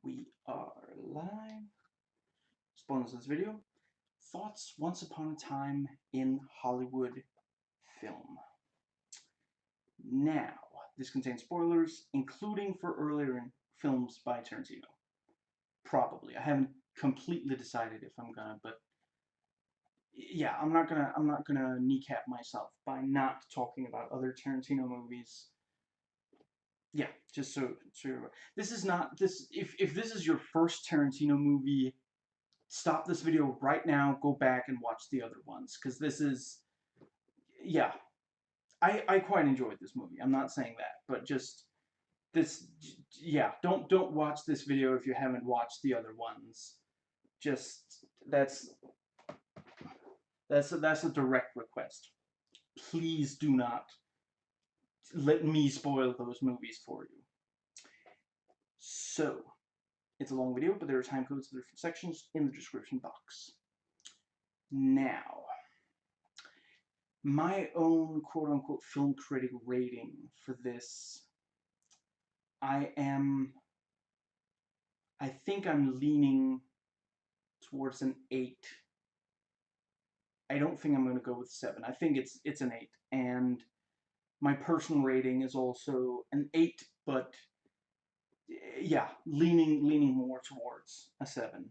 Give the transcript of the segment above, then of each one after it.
We are live. Spoilers this video. Thoughts Once Upon a Time in Hollywood Film. Now, this contains spoilers, including for earlier films by Tarantino. Probably. I haven't completely decided if I'm gonna, but yeah, I'm not gonna kneecap myself by not talking about other Tarantino movies. Yeah, just so this is not this if this is your first Tarantino movie, stop this video right now, go back and watch the other ones, because this is, yeah, I quite enjoyed this movie. I'm not saying that, but just this, yeah, don't watch this video if you haven't watched the other ones. Just that's a direct request. Please do not let me spoil those movies for you. So, it's a long video, but there are time codes for the different sections in the description box. Now, my own quote-unquote film critic rating for this, I think I'm leaning towards an 8. I don't think I'm going to go with 7. I think it's an 8, and my personal rating is also an 8, but yeah, leaning more towards a 7,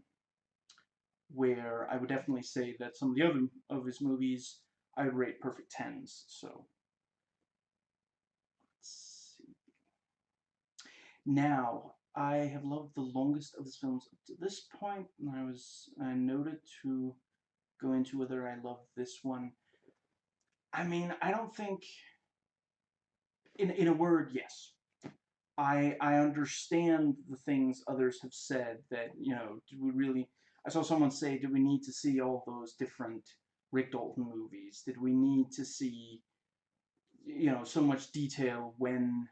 where I would definitely say that some of the other of his movies I would rate perfect 10s. So let's see. Now, I have loved the longest of his films up to this point, and I noted to go into whether I love this one. I mean, I don't think, in a word, yes. I understand the things others have said that, do we really, I saw someone say, do we need to see all those different Rick Dalton movies? Did we need to see, so much detail when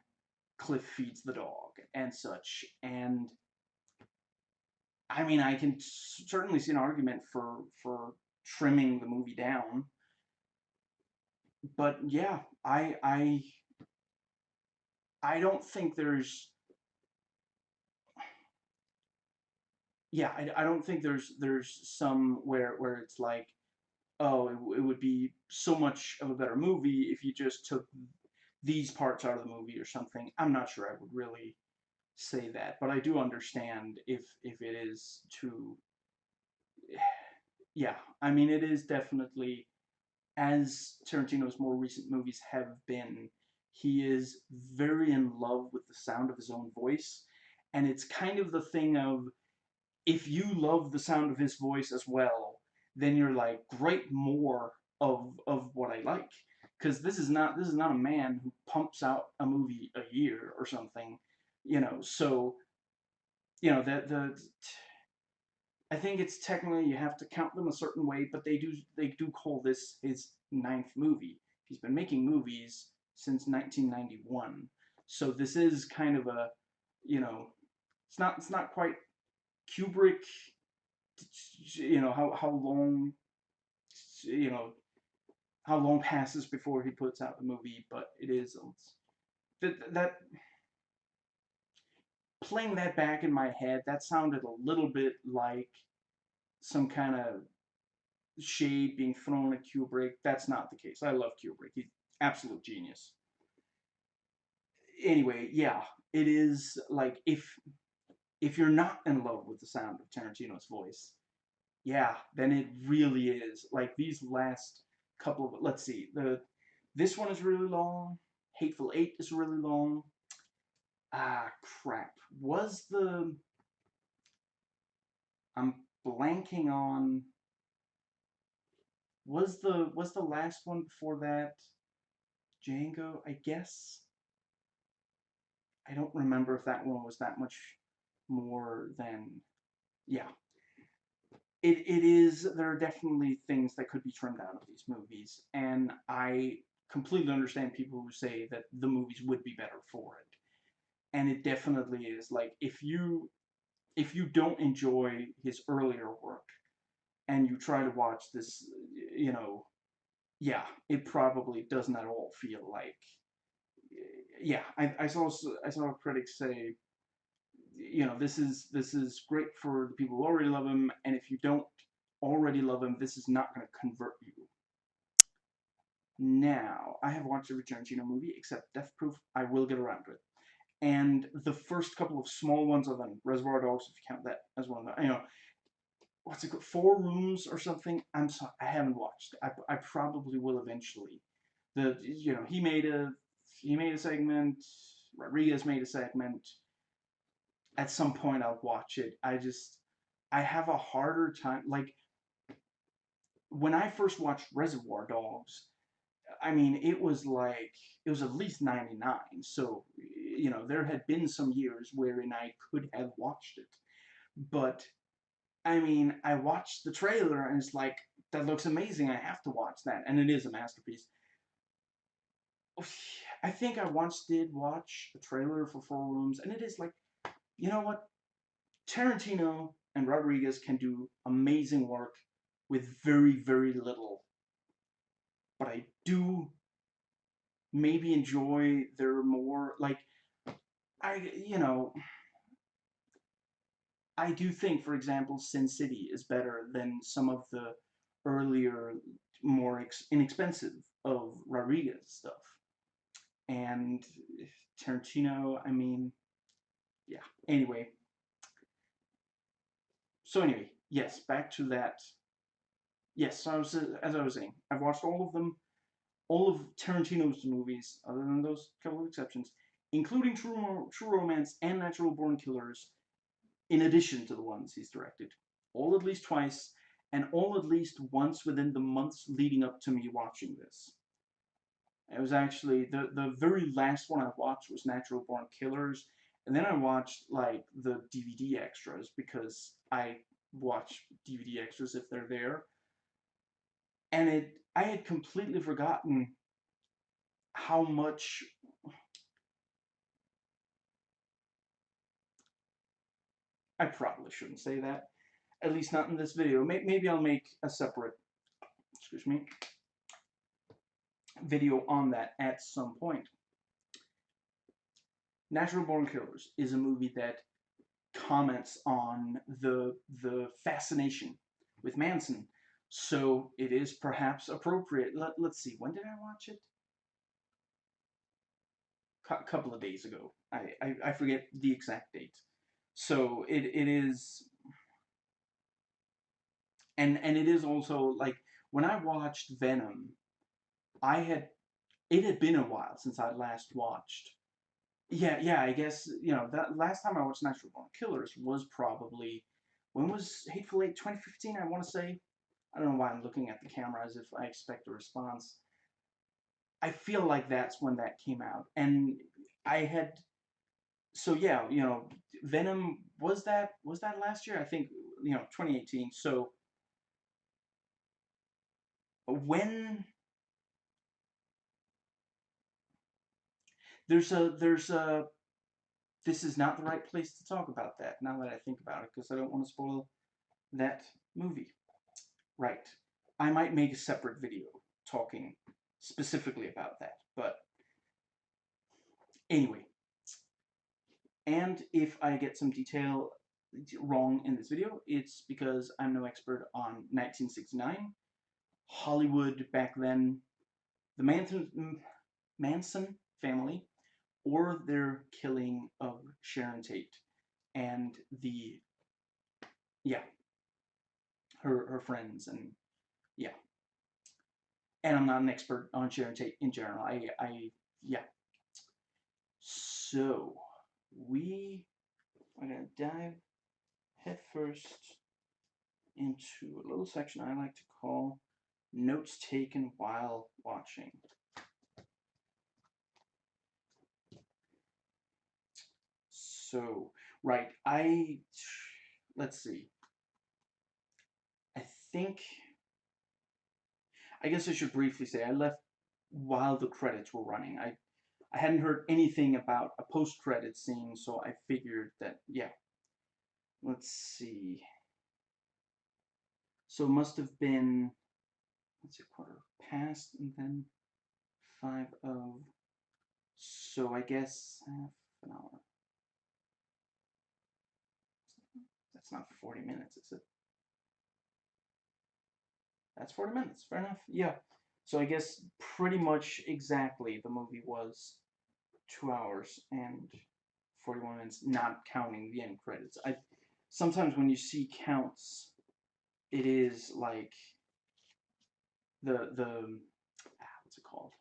Cliff feeds the dog and such? And I mean, I can certainly see an argument for trimming the movie down, but yeah, I don't think there's, yeah, I don't think there's some where it's like, oh, it would be so much of a better movie if you just took these parts out of the movie or something. I'm not sure I would really say that, but I do understand if it is to, yeah, I mean, it is definitely, as Tarantino's more recent movies have been, he is very in love with the sound of his own voice. And it's kind of the thing of, if you love the sound of his voice as well, then you're like, great, more of what I like. Because this is not a man who pumps out a movie a year or something, so, I think it's technically, you have to count them a certain way, but they do call this his 9th movie. He's been making movies since 1991, so this is kind of a, it's not quite Kubrick. How long, you know how long passes before he puts out the movie, but it is that playing that back in my head, that sounded a little bit like some kind of shade being thrown at Kubrick. That's not the case. I love Kubrick. He's absolute genius. Anyway, yeah, it is like, if you're not in love with the sound of Tarantino's voice, yeah, then it really is. Like, these last couple of, let's see, this one is really long. Hateful Eight is really long. Ah, crap. I'm blanking on, was the last one before that Django, I guess? I don't remember if that one was that much more than, yeah. It is, there are definitely things that could be trimmed out of these movies, and I completely understand people who say that the movies would be better for it. And it definitely is. Like, if you don't enjoy his earlier work and you try to watch this, yeah, it probably doesn't at all feel like, yeah. I saw a critic say you know, this is great for the people who already love him, and if you don't already love him, this is not going to convert you. Now, I have watched every Tarantino movie except Death Proof. I will get around to it. And the first couple of small ones, other than Reservoir Dogs, if you count that as one of the, you know, what's it called, Four Rooms or something. I'm sorry, I haven't watched. I probably will eventually. You know, he made a segment. Rodriguez made a segment. At some point, I'll watch it. I have a harder time. Like when I first watched Reservoir Dogs, I mean, it was at least 99. So, you know, there had been some years wherein I could have watched it. But, I mean, I watched the trailer and it's like, that looks amazing. I have to watch that. And it is a masterpiece. I think I once did watch the trailer for Four Rooms, and it is like, you know what? Tarantino and Rodriguez can do amazing work with very, very little. But I do maybe enjoy their more, like, you know, I do think, for example, Sin City is better than some of the earlier, more inexpensive of Rodriguez stuff. And Tarantino, I mean, yeah. Anyway, so anyway, yes, back to that. Yes, so as I was saying, I've watched all of them, all of Tarantino's movies, other than those couple of exceptions, including True Romance and Natural Born Killers, in addition to the ones he's directed. All at least twice, and all at least once within the months leading up to me watching this. It was actually the very last one I watched was Natural Born Killers, and then I watched like the DVD extras because I watch DVD extras if they're there, and I had completely forgotten how much. I probably shouldn't say that, at least not in this video. Maybe I'll make a separate, excuse me, video on that at some point. Natural Born Killers is a movie that comments on the fascination with Manson. So it is perhaps appropriate. Let's see, when did I watch it? A couple of days ago. I forget the exact date. So it is, and it is also like when I watched Venom, I had it had been a while since I last watched. Yeah, I guess, you know, that last time I watched Natural Born Killers was probably, when was Hateful Eight? 2015, I want to say. I don't know why I'm looking at the camera as if I expect a response. I feel like that's when that came out. And I had, so yeah, you know, Venom, was that last year? I think, you know, 2018. So when there's a this is not the right place to talk about that now that I think about it because I don't want to spoil that movie. Right. I might make a separate video talking specifically about that. But anyway, and if I get some detail wrong in this video, it's because I'm no expert on 1969, Hollywood back then, the Manson family, or their killing of Sharon Tate and the, yeah, her friends, and yeah. And I'm not an expert on Sharon Tate in general. Yeah. So, we are going to dive headfirst into a little section I like to call Notes Taken While Watching. So, right, let's see. I think, I guess I should briefly say I left while the credits were running. I hadn't heard anything about a post-credit scene, so I figured that, yeah. Let's see. So it must have been, let's see, quarter past and then 5 of, so I guess half an hour. that's not 40 minutes, is it? That's 40 minutes. Fair enough. Yeah. So I guess pretty much exactly the movie was 2 hours and 41 minutes, not counting the end credits. I sometimes when you see counts, it is like the what's it called?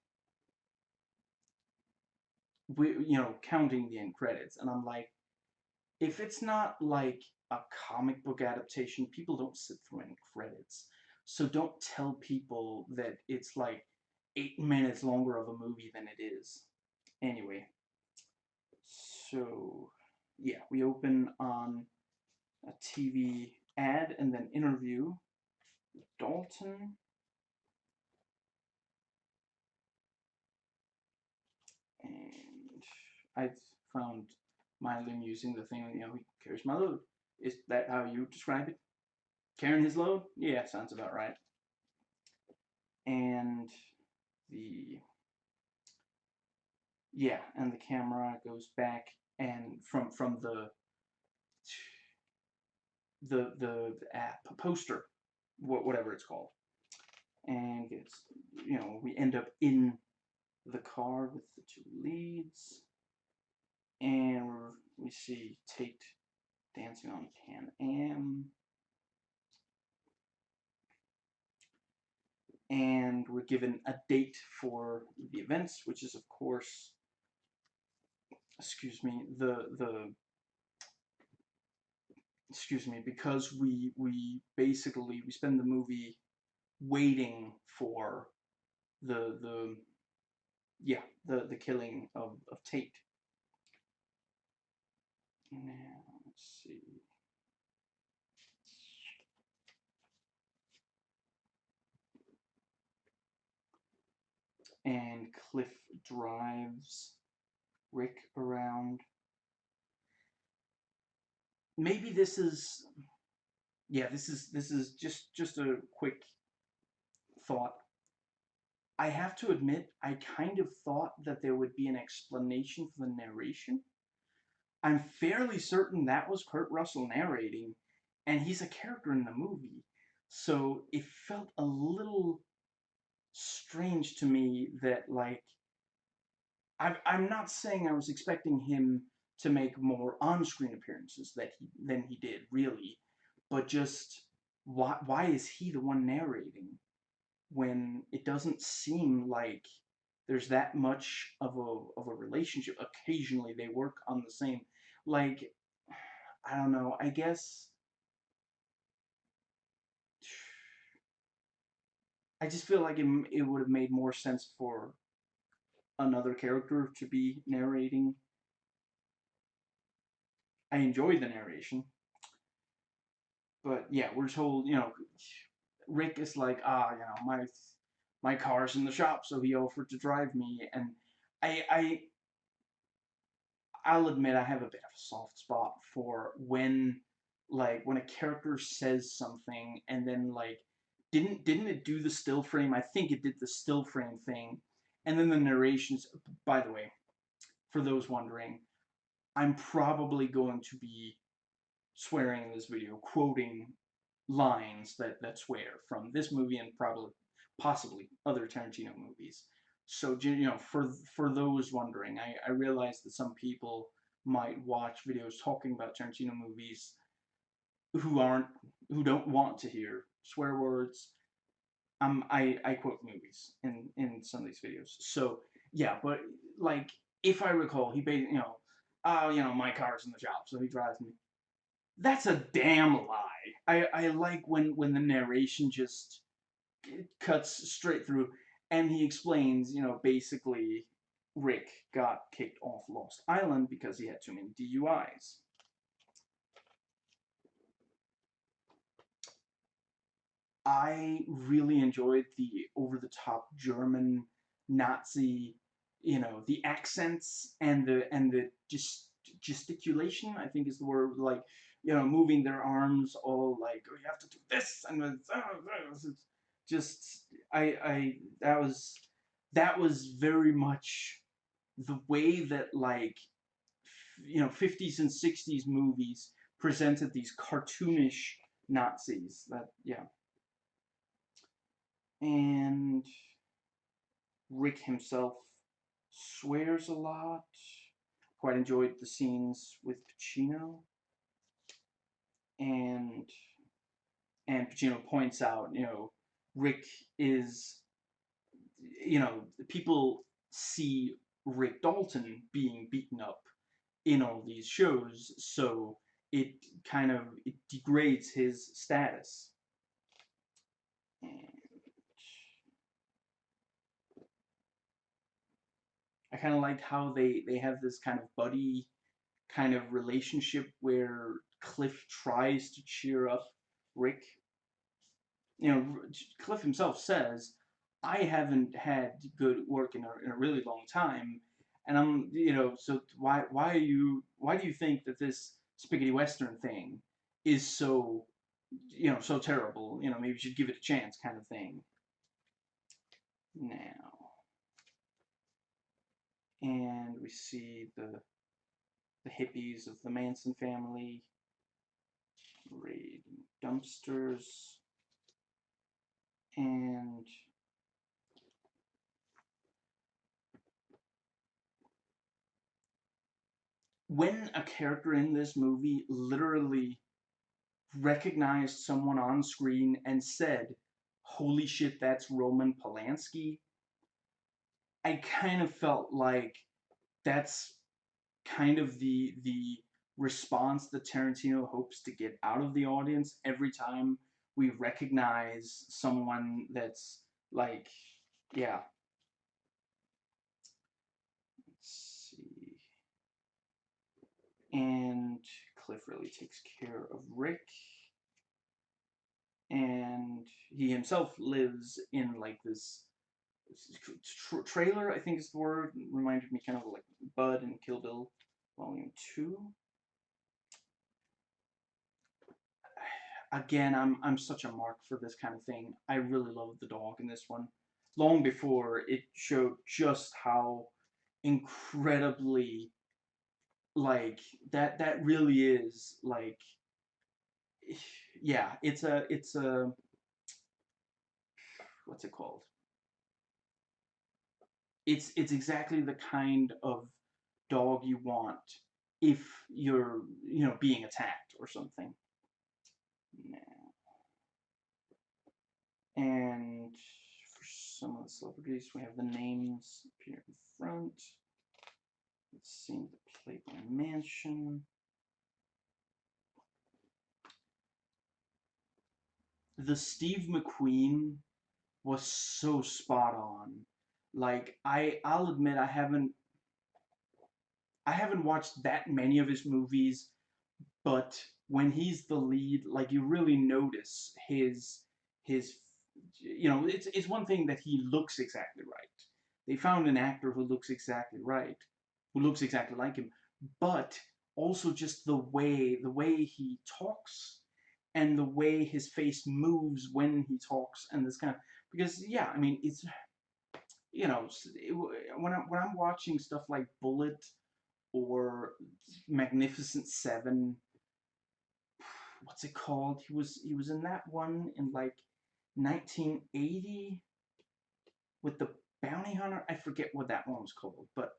Counting the end credits, and I'm like, if it's not like a comic book adaptation, people don't sit through any credits. So don't tell people that it's like 8 minutes longer of a movie than it is. Anyway, so yeah, we open on a TV ad and then interview Dalton. And I found mildly amusing the thing, he carries my load. Is that how you describe it? Carrying his load? Yeah, sounds about right. And the and the camera goes back and from the app poster, whatever it's called, and it's we end up in the car with the two leads, and we see Tate dancing on Pan Am, and we're given a date for the events, which is of course, excuse me, because we basically we spend the movie waiting for the the killing of Tate. Now let's see. And Cliff drives Rick around. Maybe this is this is just a quick thought. I have to admit, I kind of thought that there would be an explanation for the narration. I'm fairly certain that was Kurt Russell narrating, and he's a character in the movie. So it felt a little strange to me that, like, I'm not saying I was expecting him to make more on-screen appearances than he did, really, but just why is he the one narrating when it doesn't seem like there's that much of a relationship? Occasionally they work on the same, like, I don't know, I guess I just feel like it would have made more sense for another character to be narrating. I enjoyed the narration, but yeah, we're told, Rick is like, my car's in the shop, so he offered to drive me, and I I'll admit I have a bit of a soft spot for when a character says something and then like didn't it do the still frame? I think it did the still frame thing, and then the narrations. By the way, for those wondering, I'm probably going to be swearing in this video, quoting lines that swear from this movie and probably possibly other Tarantino movies. So for those wondering, I realize that some people might watch videos talking about Tarantino movies who aren't who don't want to hear swear words. I quote movies in some of these videos. So yeah, but like if I recall, he basically oh my car's in the shop, so he drives me. That's a damn lie. I like when the narration just cuts straight through, and he explains, basically Rick got kicked off Lost Island because he had too many DUIs. I really enjoyed the over-the-top German Nazi, the accents and the gesticulation, I think is the word, like, moving their arms all like, oh, you have to do this, and it's just, I that was very much the way that, like, 50s and 60s movies presented these cartoonish Nazis. That, yeah. And Rick himself swears a lot. Quite enjoyed the scenes with Pacino. And Pacino points out, Rick is, people see Rick Dalton being beaten up in all these shows, so it it degrades his status. And I kind of liked how they have this kind of buddy kind of relationship where Cliff tries to cheer up Rick. Cliff himself says, I haven't had good work in a really long time, and so why do you think that this spaghetti western thing is so, so terrible? Maybe you should give it a chance, kind of thing. Now, and we see the hippies of the Manson family raiding dumpsters, and when a character in this movie literally recognized someone on screen and said, "Holy shit, that's Roman Polanski," I kind of felt like that's kind of the response that Tarantino hopes to get out of the audience every time we recognize someone that's like, yeah. Let's see. And Cliff really takes care of Rick. And he himself lives in like this trailer, I think is the word. Reminded me kind of like Bud and Kill Bill Volume 2. Again, I'm such a mark for this kind of thing. I really love the dog in this one. Long before it showed just how incredibly, like, that really is like, yeah, it's a what's it called? It's exactly the kind of dog you want if you're, being attacked or something. And for some of the celebrities, we have the names appear in front. Let's see, the Playboy Mansion. The Steve McQueen was so spot on. Like, I'll admit I haven't watched that many of his movies, but when he's the lead, like, you really notice his it's one thing that he looks exactly right. They found an actor who looks exactly right, who looks exactly like him, but also just the way he talks and the way his face moves when he talks, and this kind of, because yeah, I mean, it's, when I'm watching stuff like Bullet or Magnificent Seven, what's it called? He was in that one in like 1980 with the bounty hunter. I forget what that one was called, but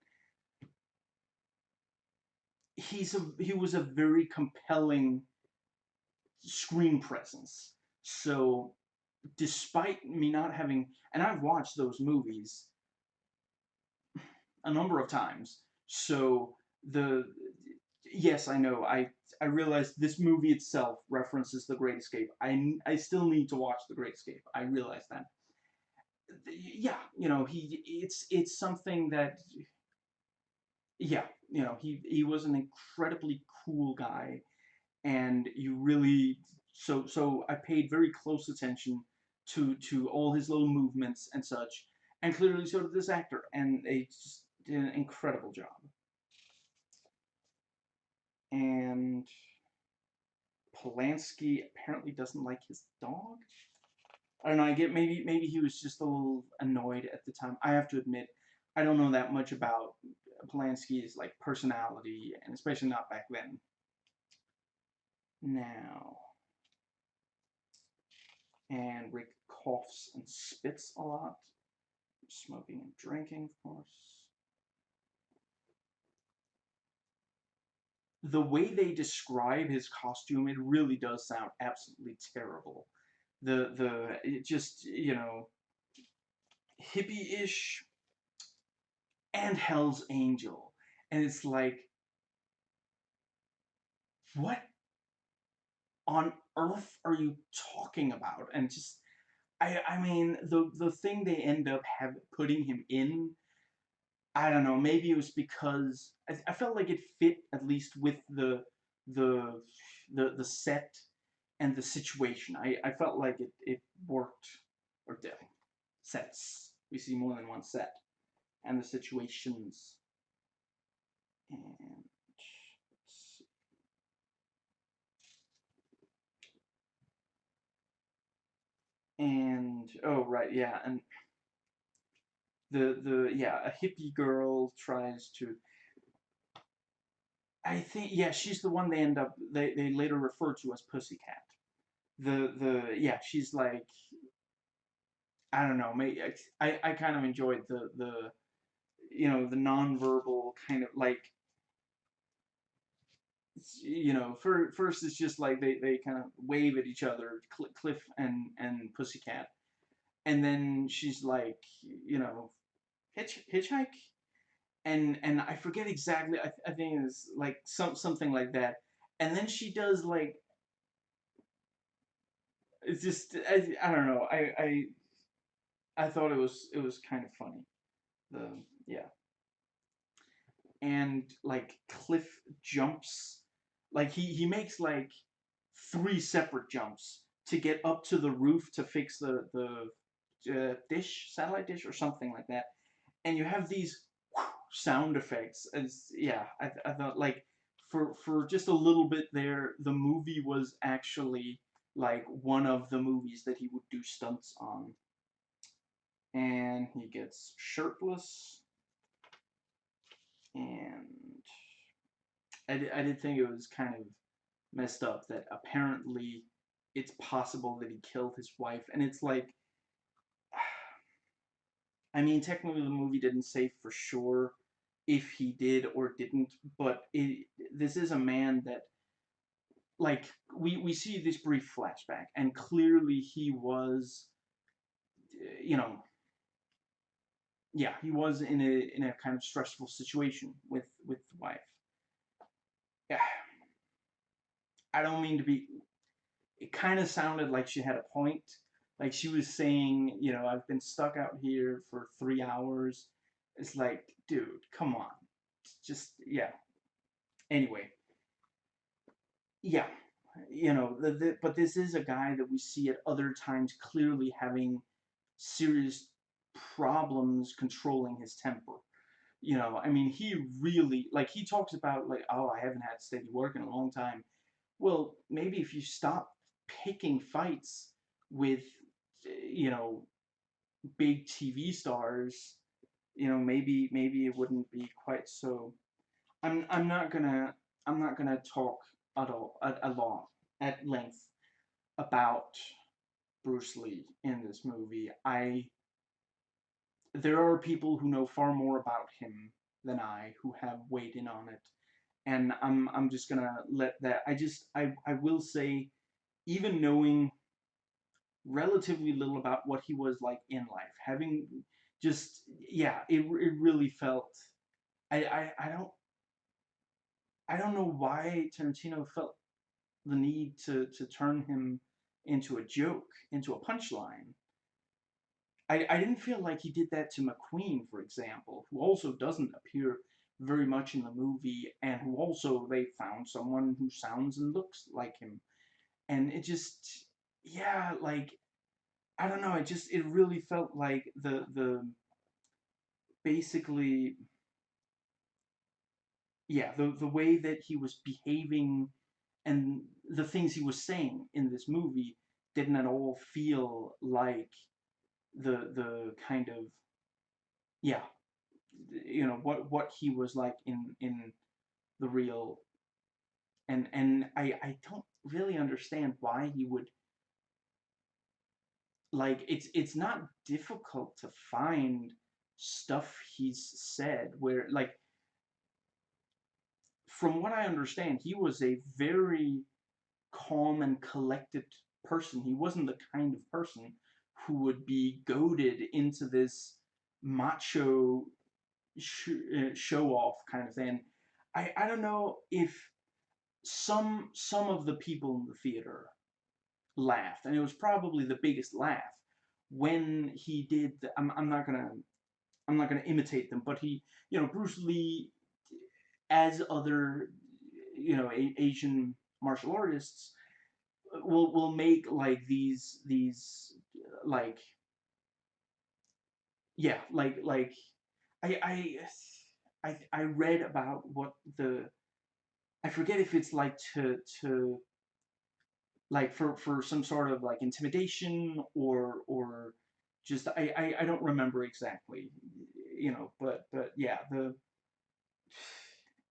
he was a very compelling screen presence. So despite me not having, and I've watched those movies a number of times, so the yes, I know. I realize this movie itself references The Great Escape. I still need to watch The Great Escape. I realize that. Yeah, it's something that, yeah, he was an incredibly cool guy, and you really, so I paid very close attention to all his little movements and such, and clearly so did this actor, and they just did an incredible job. And Polanski apparently doesn't like his dog. I don't know. I get, maybe he was just a little annoyed at the time. I have to admit, I don't know that much about Polanski's like personality, and especially not back then. Now, and Rick coughs and spits a lot. Smoking and drinking, of course. The way they describe his costume, it really does sound absolutely terrible. It just, hippie-ish and Hell's Angel. And it's like, what on earth are you talking about? And just, I mean, the thing they end up putting him in, I don't know, maybe it was because I felt like it fit at least with the the set and the situation. I felt like it worked, or the sets. We see more than one set, and the situations. And oh right, yeah, and a hippie girl tries to. I think yeah, she's the one they later refer to as Pussycat. Yeah, she's like, I don't know, maybe I kind of enjoyed the nonverbal kind of like, first it's just like they kind of wave at each other, Cliff and Pussycat, and then she's like, you know hitchhike, and I forget exactly. I think it's like something like that, and then she does like, it's just I don't know, I thought it was kind of funny, the yeah. And like Cliff jumps, like he makes like three separate jumps to get up to the roof to fix the satellite dish or something like that, and you have these sound effects. As yeah, I thought like for just a little bit there, the movie was actually like one of the movies that he would do stunts on. And he gets shirtless, and I did think it was kind of messed up that apparently it's possible that he killed his wife, and it's like, I mean, technically the movie didn't say for sure if he did or didn't, but this is a man that, like, we see this brief flashback, and clearly he was, you know, yeah, he was in a kind of stressful situation with the wife. Yeah, I don't mean to be. It kind of sounded like she had a point. Like she was saying, I've been stuck out here for 3 hours. It's like, dude, come on. Just, yeah. Anyway, yeah. But this is a guy that we see at other times clearly having serious problems controlling his temper. I mean, he really, like, he talks about, like, oh, I haven't had steady work in a long time. Well, maybe if you stop picking fights with, you know, big TV stars, maybe it wouldn't be quite so. I'm not gonna talk a lot at length about Bruce Lee in this movie. There are people who know far more about him than I, who have weighed in on it, and I'm just gonna let that. I will say, even knowing relatively little about what he was like in life, having just, yeah, it really felt. I I don't know why Tarantino felt the need to turn him into a joke, into a punchline. I didn't feel like he did that to McQueen, for example, who also doesn't appear very much in the movie, and who also they found someone who sounds and looks like him. And it just, yeah, like, I don't know, it really felt like the basically, yeah, the way that he was behaving and the things he was saying in this movie didn't at all feel like the kind of, yeah, what he was like in the real and I don't really understand why he would, like, it's not difficult to find stuff he's said where, like, from what I understand, he was a very calm and collected person. He wasn't the kind of person who would be goaded into this macho show off kind of thing. I don't know if some of the people in the theater laughed, and it was probably the biggest laugh when he did. I'm not gonna imitate them, but he, Bruce Lee, as other, Asian martial artists, will make like these like, yeah, like I I I read about what the, I forget if it's like to like for some sort of like intimidation or just I don't remember exactly, but yeah, the,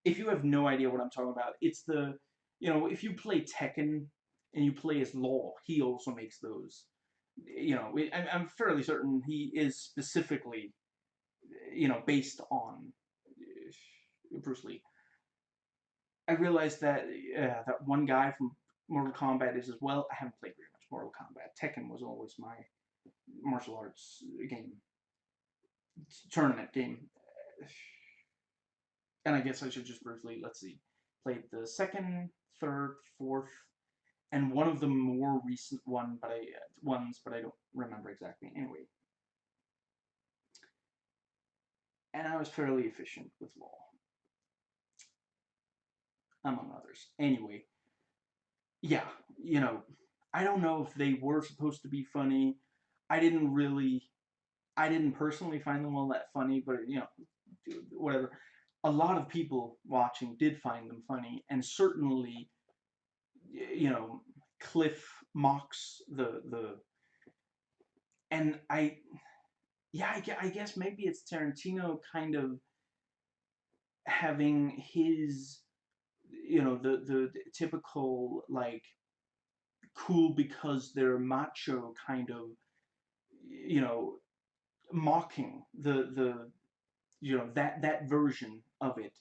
if you have no idea what I'm talking about, it's the, if you play Tekken and you play as Law, he also makes those. I'm fairly certain he is specifically, based on Bruce Lee. I realized that that one guy from Mortal Kombat is as well. I haven't played very much Mortal Kombat. Tekken was always my martial arts game, tournament game. And I guess I should just briefly, let's see, played the second, third, fourth, and one of the more recent ones, but I don't remember exactly. Anyway, and I was fairly efficient with Law, among others. Anyway, yeah, I don't know if they were supposed to be funny. I didn't really, I didn't personally find them all that funny, but whatever. A lot of people watching did find them funny, and certainly, you know, Cliff mocks the, and yeah, I guess maybe it's Tarantino kind of having his, the typical, like, cool because they're macho kind of, you know, mocking the that version of it.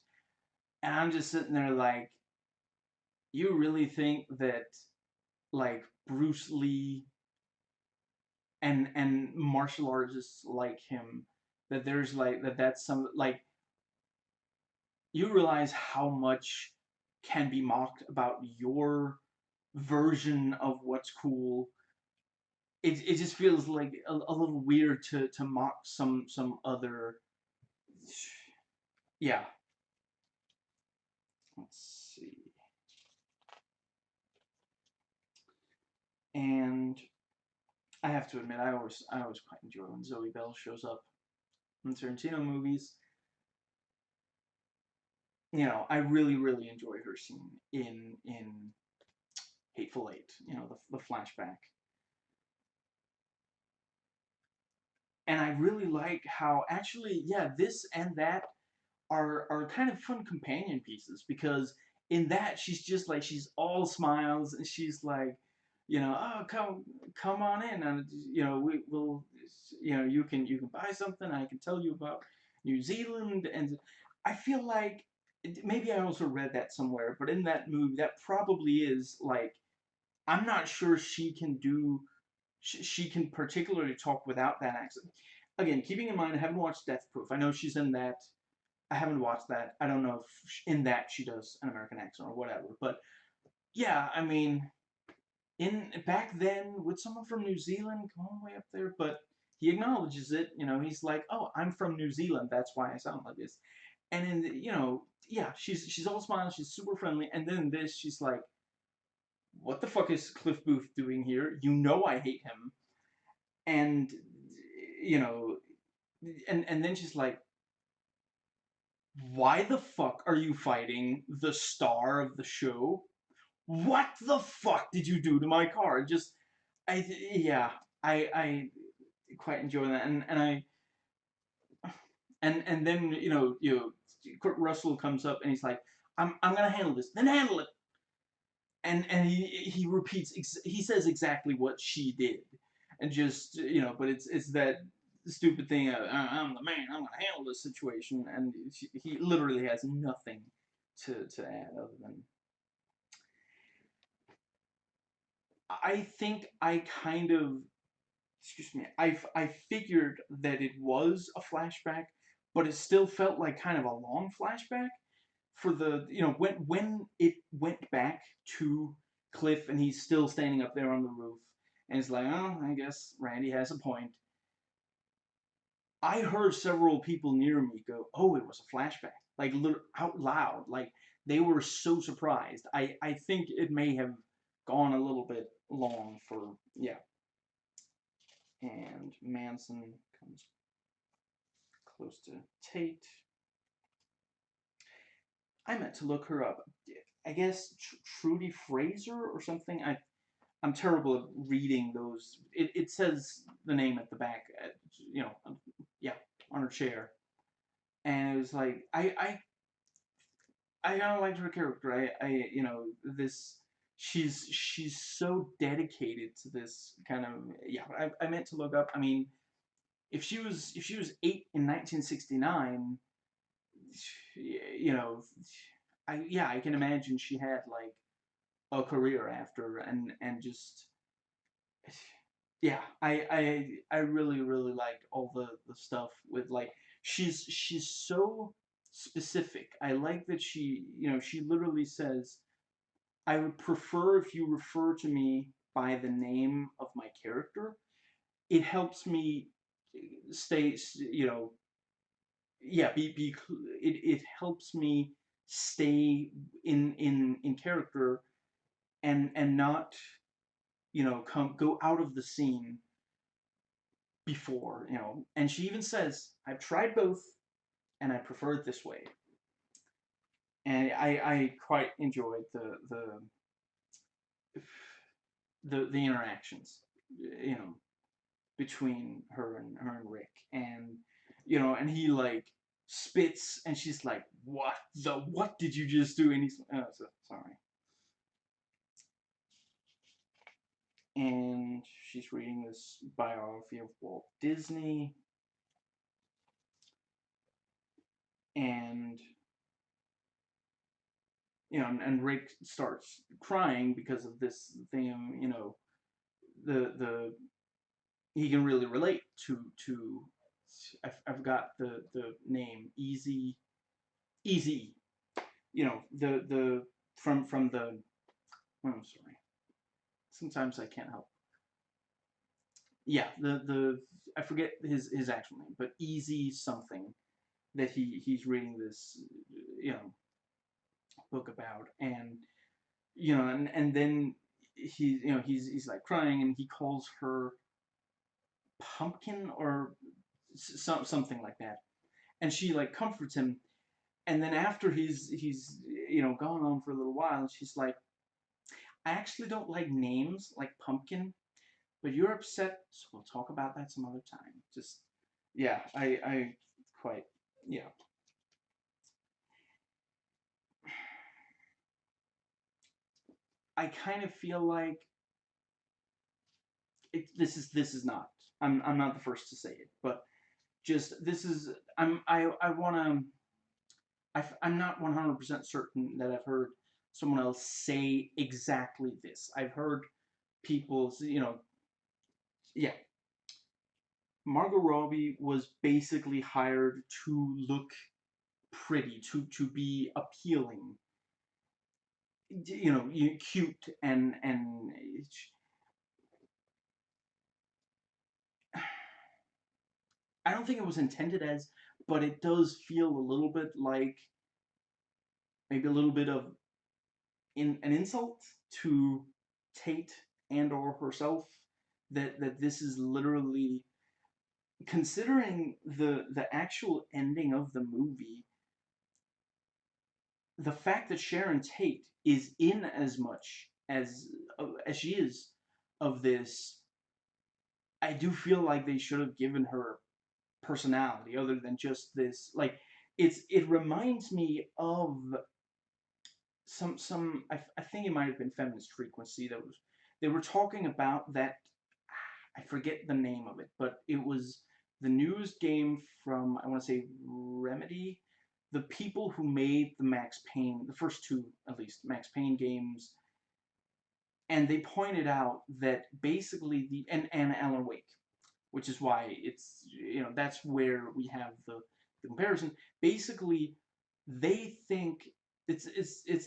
And I'm just sitting there like, you really think that, like, Bruce Lee and martial artists like him, that there's like that's some, like, you realize how much can be mocked about your version of what's cool. It just feels like a little weird to mock some other, yeah. Let's see. And I have to admit, I always quite enjoy when Zoe Bell shows up in Tarantino movies. I really enjoy her scene in Hateful Eight. The flashback, and I really like how, actually, yeah, this and that are kind of fun companion pieces, because in that she's just like, she's all smiles, and she's like, oh, come on in, and we will, you can buy something, I can tell you about New Zealand. And I feel like, maybe I also read that somewhere, but in that movie that probably is like, I'm not sure she can do, she can particularly talk without that accent. Again, keeping in mind I haven't watched Death Proof. I know she's in that. I haven't watched that. I don't know if in that she does an American accent or whatever. But yeah, I mean, in back then with someone from New Zealand, come all the way up there, but he acknowledges it. He's like, "Oh, I'm from New Zealand. That's why I sound like this." And in yeah, she's all smiles. She's super friendly. And then in this, she's like, "What the fuck is Cliff Booth doing here? I hate him." And you know, and then she's like, why the fuck are you fighting the star of the show? What the fuck did you do to my car? Just, yeah, I quite enjoy that, and then Kurt Russell comes up and he's like, I'm gonna handle this. Then handle it. and he repeats he says exactly what she did, and just but it's that stupid thing of, I'm the man, I'm gonna handle this situation, and he literally has nothing to add other than, I think I kind of, excuse me, I figured that it was a flashback, but it still felt like kind of a long flashback for the, when it went back to Cliff and he's still standing up there on the roof and it's like, oh, I guess Randy has a point. I heard several people near me go, oh, it was a flashback, like out loud, like they were so surprised. I think it may have gone a little bit long for, yeah. And Manson comes close to Tate. I meant to look her up. I guess Trudy Fraser or something. I'm terrible at reading those. It says the name at the back, yeah, on her chair, and it was like I kind of liked her character. This, she's so dedicated to this kind of, yeah. I meant to look up. I mean, if she was 8 in 1969, you know, I can imagine she had like a career after, and just, yeah, I really liked all the stuff with, like, she's so specific. I like that she literally says, I would prefer if you refer to me by the name of my character. It helps me stay, yeah, it helps me stay in character, and not, go out of the scene before, and she even says, I've tried both and I prefer it this way. And I quite enjoyed the interactions, you know, between her and Rick, and he like spits, and she's like, what did you just do? And he's, oh, sorry. And she's reading this biography of Walt Disney, and and Rick starts crying because of this thing. The he can really relate to I've got the name, Easy. The from the, oh, I'm sorry. Sometimes I can't help. Yeah, the I forget his actual name, but Easy something that he's reading this, you know book about, and and then he's like crying, and he calls her Pumpkin, or something like that, and she like comforts him, and then after he's gone on for a little while, she's like, I actually don't like names like Pumpkin, but you're upset, so we'll talk about that some other time. Just, yeah, I quite, yeah. I kind of feel like this is not. I'm not the first to say it, but just this is. I want to. I'm not 100% certain that I've heard someone else say exactly this. I've heard people, yeah. Margot Robbie was basically hired to look pretty, to be appealing, cute, and I don't think it was intended as, but it does feel a little bit like maybe a little bit of an insult to Tate and or herself, that this is literally, considering the actual ending of the movie, the fact that Sharon Tate is in as much as she is of this, I do feel like they should have given her personality other than just this. Like, it reminds me of I think it might have been Feminist Frequency that was, they were talking about that. I forget the name of it, but it was the news game from, I want to say, Remedy, the people who made the Max Payne, the first two at least Max Payne games, and they pointed out that basically and Alan Wake, which is why it's, that's where we have the comparison. Basically, they think it's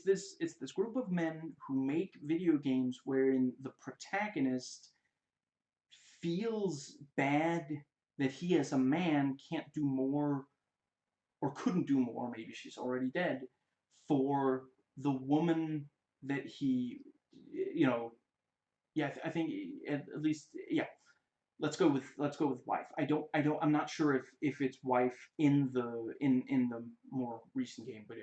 this group of men who make video games wherein the protagonist feels bad that he as a man can't do more, or couldn't do more, maybe she's already dead, for the woman that he, you know yeah, I think at least, yeah, let's go with wife. I'm not sure if it's wife in the more recent game, but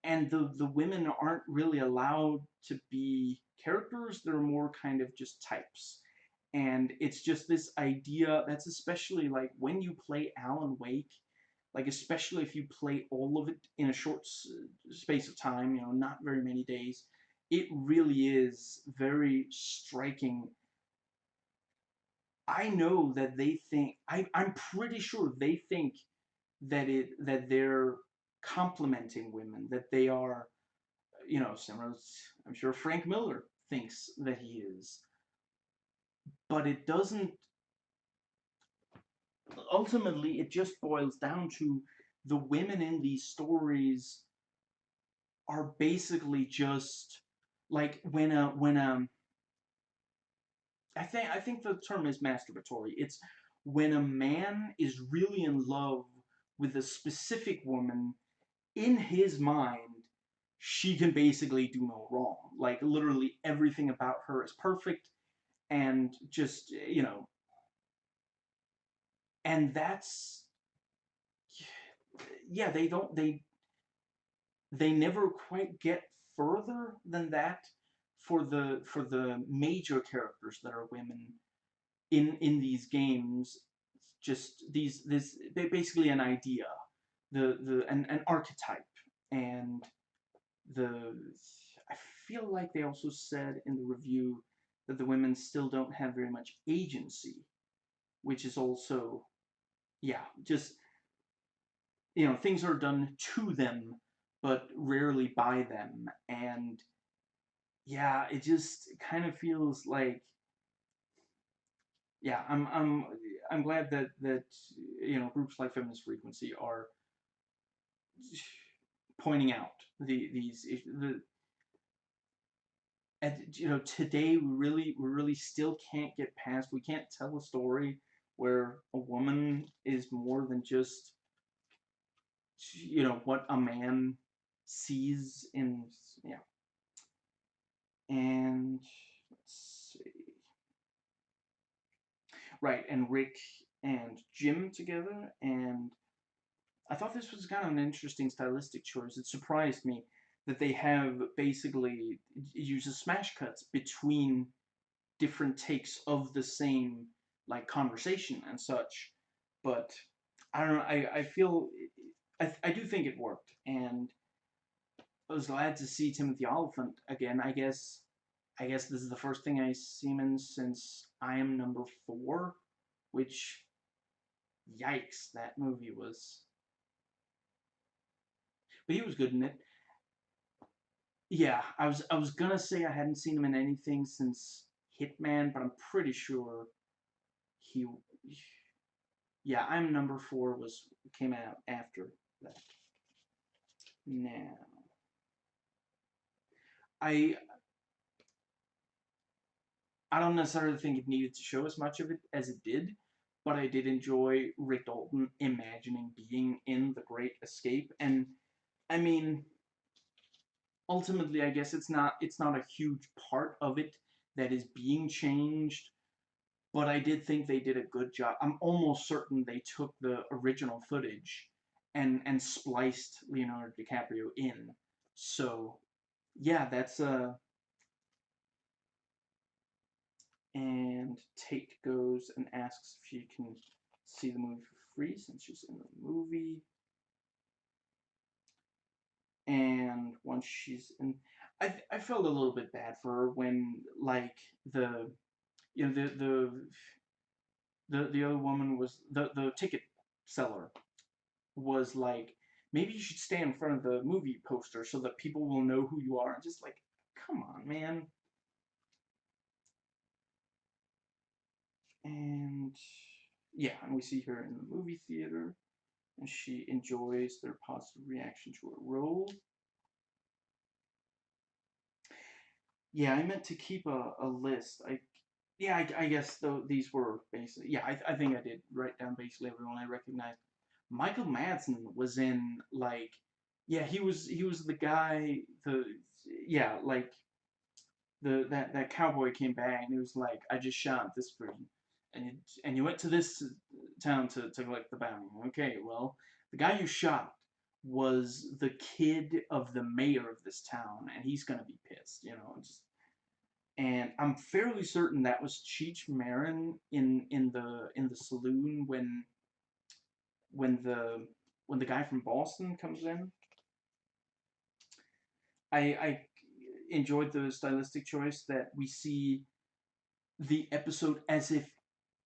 and the women aren't really allowed to be characters. They're more kind of just types. And it's just this idea that's especially like when you play Alan Wake, like especially if you play all of it in a short space of time, not very many days, it really is very striking. I know that they think, I'm pretty sure they think that they're complimenting women, that they are, similar. I'm sure Frank Miller thinks that he is, but it doesn't. Ultimately, it just boils down to the women in these stories are basically just like when I think the term is masturbatory. It's when a man is really in love with a specific woman, in his mind, she can basically do no wrong. Like literally everything about her is perfect, and just, and that's, yeah, they never quite get further than that for the major characters that are women in these games. Just this basically an idea, an archetype, and the I feel like they also said in the review that the women still don't have very much agency, which is also, yeah, just, things are done to them but rarely by them. And yeah, it just kind of feels like, yeah, I'm glad that groups like Feminist Frequency are pointing out these the and today we really still can't get past, we can't tell a story where a woman is more than just what a man sees in, yeah. And let's see. Right, and Rick and Jim together, and I thought this was kind of an interesting stylistic choice. It surprised me that they have basically uses smash cuts between different takes of the same, like, conversation and such. But I don't know. I feel I do think it worked, and I was glad to see Timothy Oliphant again. I guess this is the first thing I see him in since I Am Number 4, which, yikes, that movie was. But he was good in it. Yeah, I was gonna say I hadn't seen him in anything since Hitman, but I'm pretty sure he. Yeah, I'm Number 4 was came out after that. Now, I I don't necessarily think it needed to show as much of it as it did, but I did enjoy Rick Dalton imagining being in The Great Escape, and I mean, ultimately, I guess it's not a huge part of it that is being changed, but I did think they did a good job. I'm almost certain they took the original footage and spliced Leonardo DiCaprio in. So yeah, that's and Tate goes and asks if she can see the movie for free since she's in the movie. And once she's in, I felt a little bit bad for her when, like, the you know the other woman was the ticket seller was like, maybe you should stand in front of the movie poster so that people will know who you are. And just like, come on, man. And yeah, and we see her in the movie theater, and she enjoys their positive reaction to her role. Yeah, I meant to keep a list. I guess though these were basically, yeah, I think I did write down basically everyone I recognized. Michael Madsen was in, like, yeah, he was the guy, the yeah, like, that cowboy came back and he was like, I just shot this person, and you went to this town to collect the bounty. Okay, well, the guy you shot was the kid of the mayor of this town, and he's gonna be pissed, just. And I'm fairly certain that was Cheech Marin in the saloon when the when the guy from Boston comes in. I enjoyed the stylistic choice that we see the episode as if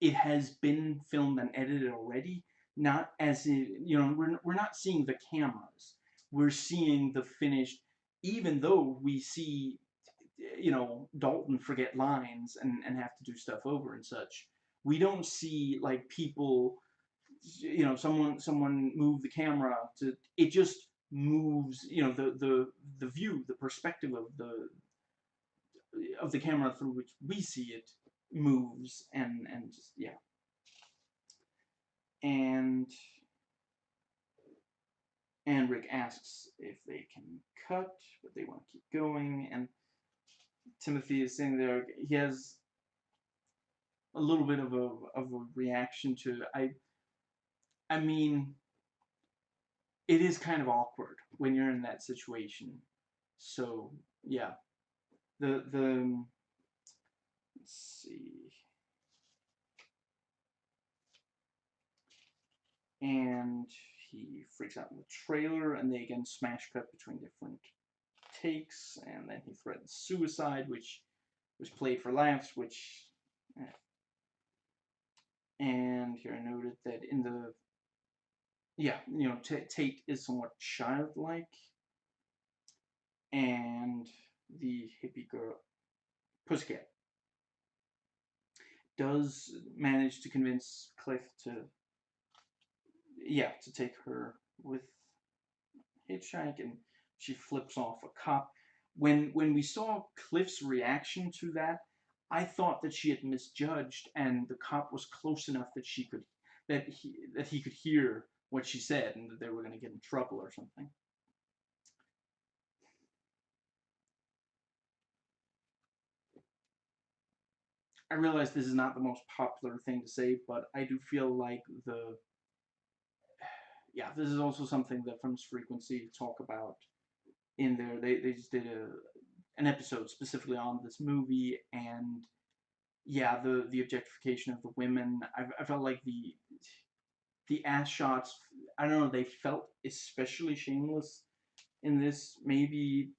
it has been filmed and edited already, not as if, we're not seeing the cameras. We're seeing the finished, even though we see, Dalton forget lines and have to do stuff over and such. We don't see, like, people, someone move the camera to, it just moves, the view, the perspective of the camera through which we see it moves, and just, yeah. And Rick asks if they can cut, but they want to keep going, and Timothy is sitting there. He has a little bit of a reaction to, I mean, it is kind of awkward when you're in that situation. So yeah, the let's see, and he freaks out in the trailer, and they again smash cut between different takes, and then he threatens suicide, which was played for laughs, which. And here I noted that in the, yeah, Tate is somewhat childlike, and the hippie girl, Pussycat, does manage to convince Cliff to, yeah, to take her with Hitchhike, and she flips off a cop. When we saw Cliff's reaction to that, I thought that she had misjudged, and the cop was close enough that he could hear what she said, and that they were going to get in trouble or something. I realize this is not the most popular thing to say, but I do feel like yeah, this is also something that Films Frequency talk about in there. They just did an episode specifically on this movie, and yeah, the objectification of the women. I felt like the ass shots, I don't know, they felt especially shameless in this. Maybe,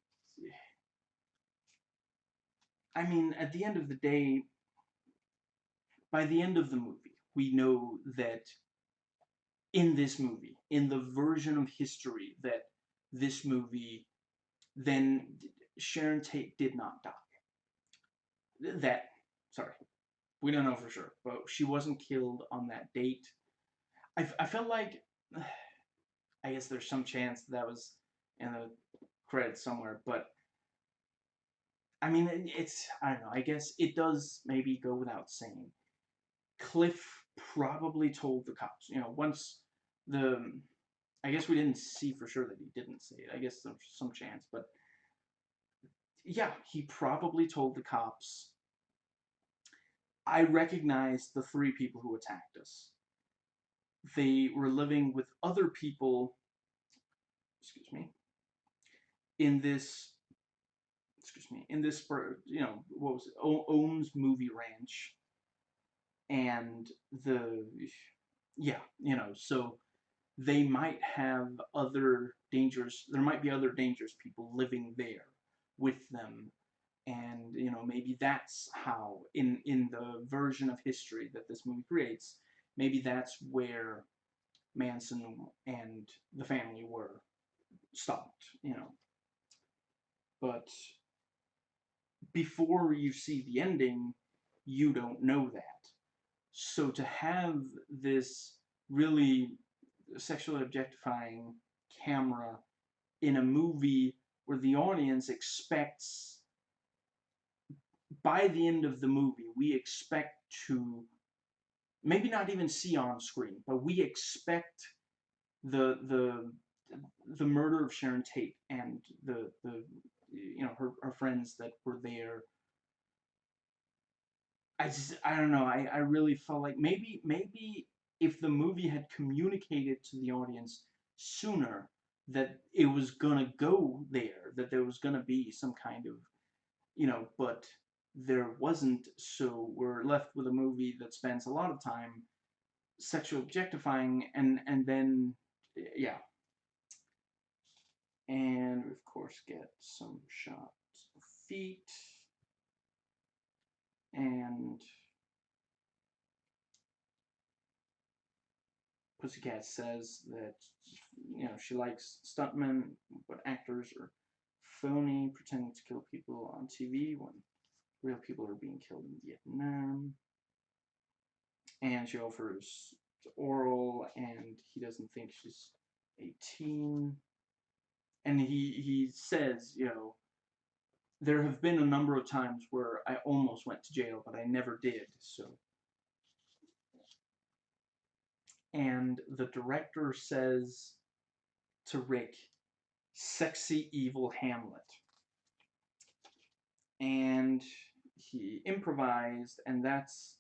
I mean, at the end of the day, by the end of the movie, we know that in this movie, in the version of history that this movie, then Sharon Tate did not die. That, sorry, we don't know for sure, but she wasn't killed on that date. I felt like, I guess there's some chance that was in the credits somewhere, but I mean, I don't know, I guess it does maybe go without saying. Cliff probably told the cops, once the, I guess we didn't see for sure that he didn't say it. I guess there's some chance, but yeah, he probably told the cops, I recognize the three people who attacked us. They were living with other people, excuse me, in this, what was it, Ohm's Movie Ranch. And yeah, so they might have other dangerous, there might be other dangerous people living there with them. And, you know, maybe that's how, in the version of history that this movie creates, maybe that's where Manson and the family were stopped, you know. But before you see the ending, you don't know that. So to have this really sexually objectifying camera in a movie where the audience expects, by the end of the movie, we expect to maybe not even see on screen, but we expect the the the murder of Sharon Tate and the you know, her friends that were there. I don't know. I really felt like maybe if the movie had communicated to the audience sooner that it was gonna go there, that there was gonna be some kind of, you know, but there wasn't. So we're left with a movie that spends a lot of time sexual objectifying, and then yeah, and we of course get some shots of feet, and Pussycat says that, you know, she likes stuntmen, but actors are phony, pretending to kill people on TV when real people are being killed in Vietnam. And she offers oral, and he doesn't think she's 18. And he says, you know, there have been a number of times where I almost went to jail, but I never did. So, and the director says to Rick, "Sexy evil Hamlet," and he improvised, and that's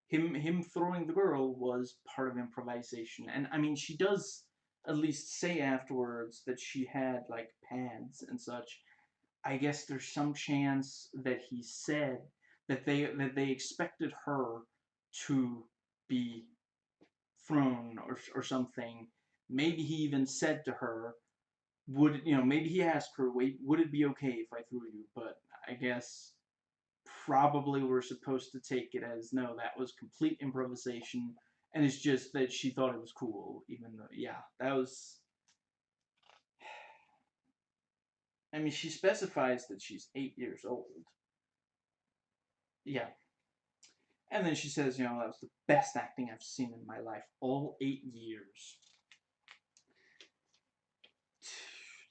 him throwing the girl was part of improvisation. And I mean, she does at least say afterwards that she had like pads and such. I guess there's some chance that he said that they expected her to be thrown or something. Maybe he even said to her, would, you know, maybe he asked her, wait, would it be okay if I threw you? But I guess probably we're supposed to take it as, no, that was complete improvisation, and it's just that she thought it was cool, even though, yeah, that was, I mean, she specifies that she's 8 years old. Yeah. And then she says, you know, that was the best acting I've seen in my life, all 8 years.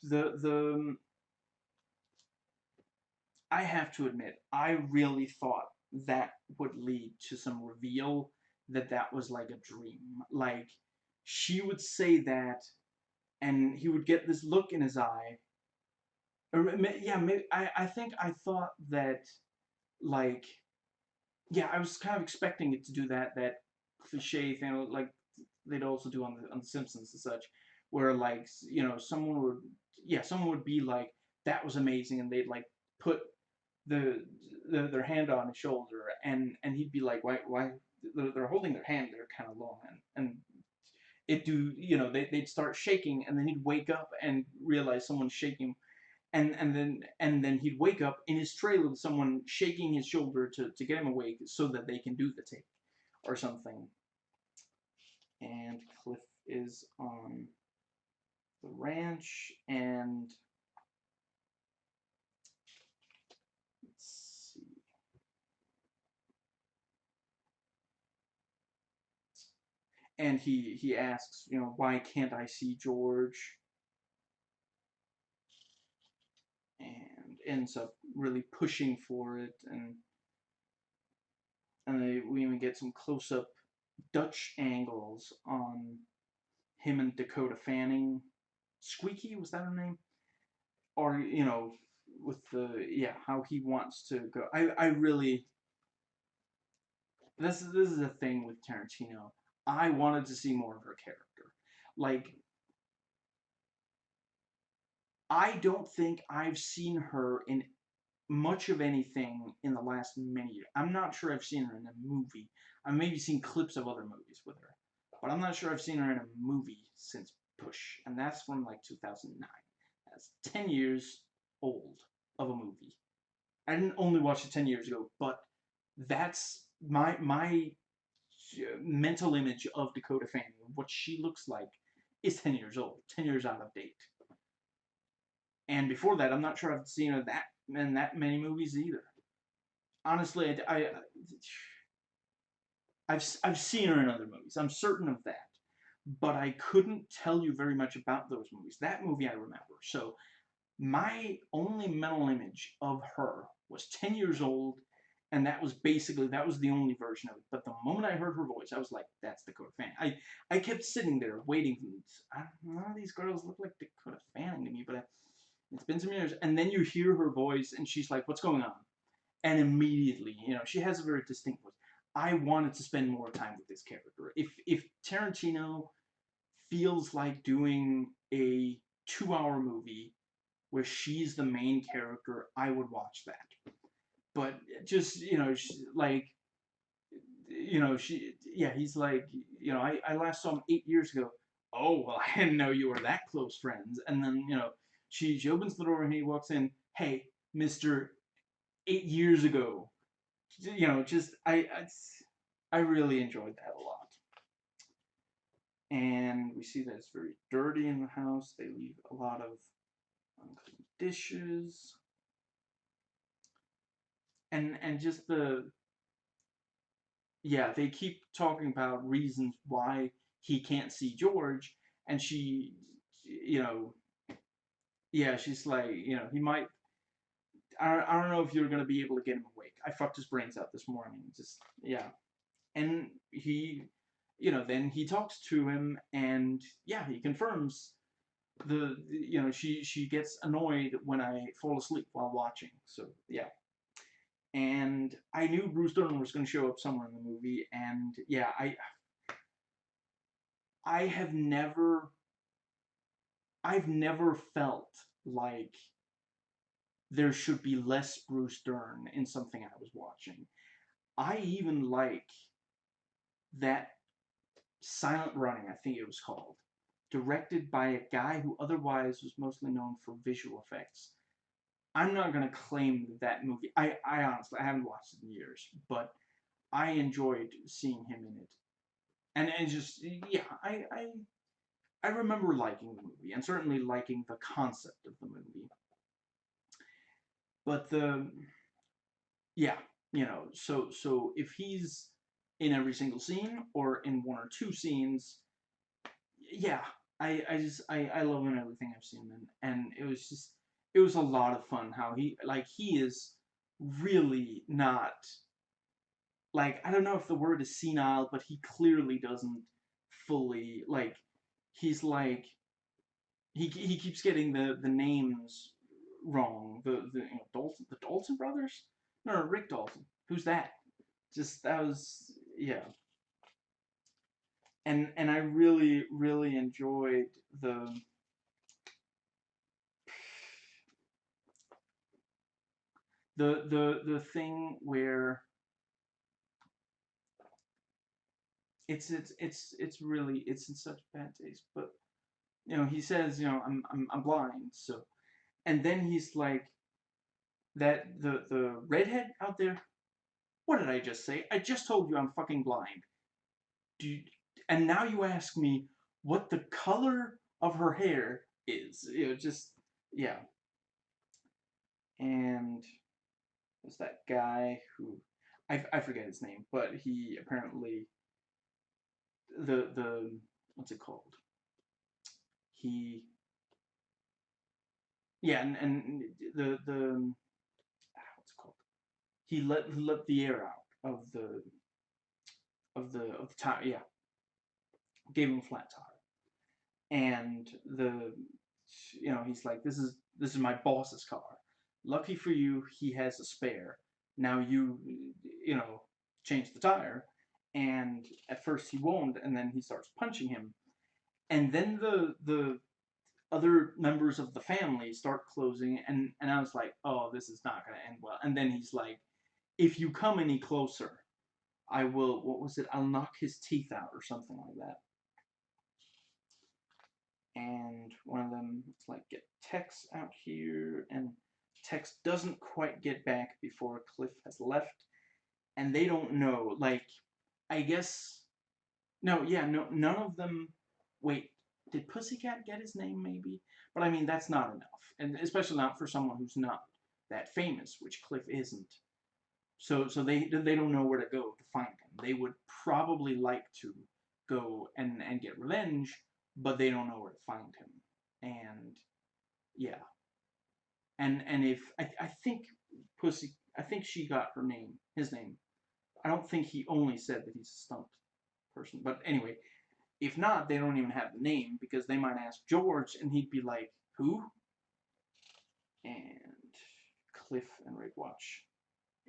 The I have to admit, I really thought that would lead to some reveal that that was like a dream. Like, she would say that, and he would get this look in his eye. Or, yeah, I think I thought that, like, yeah, I was kind of expecting it to do that cliche thing, like they'd also do on the Simpsons and such, where, like, you know, someone would be like, that was amazing, and they'd like put the, their hand on his shoulder, and he'd be like, why they're holding their hand, they're kind of long, and it do, you know, they'd start shaking, and then he'd wake up and realize someone's shaking, and then he'd wake up in his trailer with someone shaking his shoulder to get him awake so that they can do the take or something. And Cliff is on the ranch, and let's see. And he asks, you know, why can't I see George? And ends up really pushing for it, and we even get some close-up Dutch angles on him and Dakota Fanning. Squeaky, was that her name? Or, you know, with the, yeah, how he wants to go. I really, this is a thing with Tarantino. I wanted to see more of her character. Like, I don't think I've seen her in much of anything in the last many years. I'm not sure I've seen her in a movie. I've maybe seen clips of other movies with her. but I'm not sure I've seen her in a movie since Push, and that's from like 2009. That's 10 years old of a movie. I didn't only watch it 10 years ago, but that's my mental image of Dakota Fanning, what she looks like, is 10 years old, 10 years out of date. And before that, I'm not sure I've seen her that in that many movies either. Honestly, I've seen her in other movies. I'm certain of that. But I couldn't tell you very much about those movies. That movie I remember. So my only mental image of her was 10 years old, and that was the only version of it. But the moment I heard her voice, I was like, that's Dakota Fanning. I kept sitting there waiting. None of these girls look like Dakota Fanning to me, but it's been some years. And then you hear her voice, and she's like, what's going on? And immediately, she has a very distinct voice. I wanted to spend more time with this character. If Tarantino feels like doing a 2-hour movie where she's the main character, I would watch that. But just, he's like, I last saw him 8 years ago. Oh, well, I didn't know you were that close friends. And then, she opens the door and he walks in. Hey, Mr. 8 years ago. I really enjoyed that a lot. And we see that it's very dirty in the house. They leave a lot of unclean dishes. And just they keep talking about reasons why he can't see George, and she's like, he might. I don't know if you're gonna be able to get him awake. I fucked his brains out this morning. Just and he, then he talks to him, and he confirms she gets annoyed when I fall asleep while watching. So and I knew Bruce Dern was going to show up somewhere in the movie, and I've never felt like there should be less Bruce Dern in something I was watching. I even like that Silent Running, I think it was called, directed by a guy who otherwise was mostly known for visual effects. I'm not going to claim that movie. I honestly, I haven't watched it in years, but I enjoyed seeing him in it. And just, I remember liking the movie, and certainly liking the concept of the movie. But so if he's in every single scene, or in one or two scenes, I love him in everything I've seen him in, and it was a lot of fun how he is really not, like, I don't know if the word is senile, but he clearly doesn't fully, like, he's like, he keeps getting the names wrong. The Dalton brothers? No, Rick Dalton. Who's that? Just that was and I really really enjoyed the thing where it's really, it's in such bad taste, but he says, I'm blind, so, and then he's like, that the redhead out there, what did I just say? I just told you I'm fucking blind. Do you, and now you ask me what the color of her hair is. Just yeah. And there's that guy who I forget his name, but he apparently the what's it called? He and the what's it called? He let the air out of the tire. Yeah, gave him a flat tire, and he's like, this is my boss's car. Lucky for you, he has a spare. Now change the tire. And at first he won't, and then he starts punching him. And then the other members of the family start closing, and I was like, oh, this is not gonna end well. And then he's like, if you come any closer, I will, what was it? I'll knock his teeth out or something like that. and one of them is like, get Tex out here, and Tex doesn't quite get back before Cliff has left, and they don't know, like, I guess, no, yeah, no, none of them, wait, did Pussycat get his name, maybe? But I mean, that's not enough, and especially not for someone who's not that famous, which Cliff isn't. So they don't know where to go to find him. They would probably like to go and get revenge, but they don't know where to find him. And yeah, and if I think I think she got her name, his name. I don't think he only said that he's a stunt person. But anyway, if not, they don't even have the name because they might ask George, and he'd be like, "Who?" And Cliff and Rick watch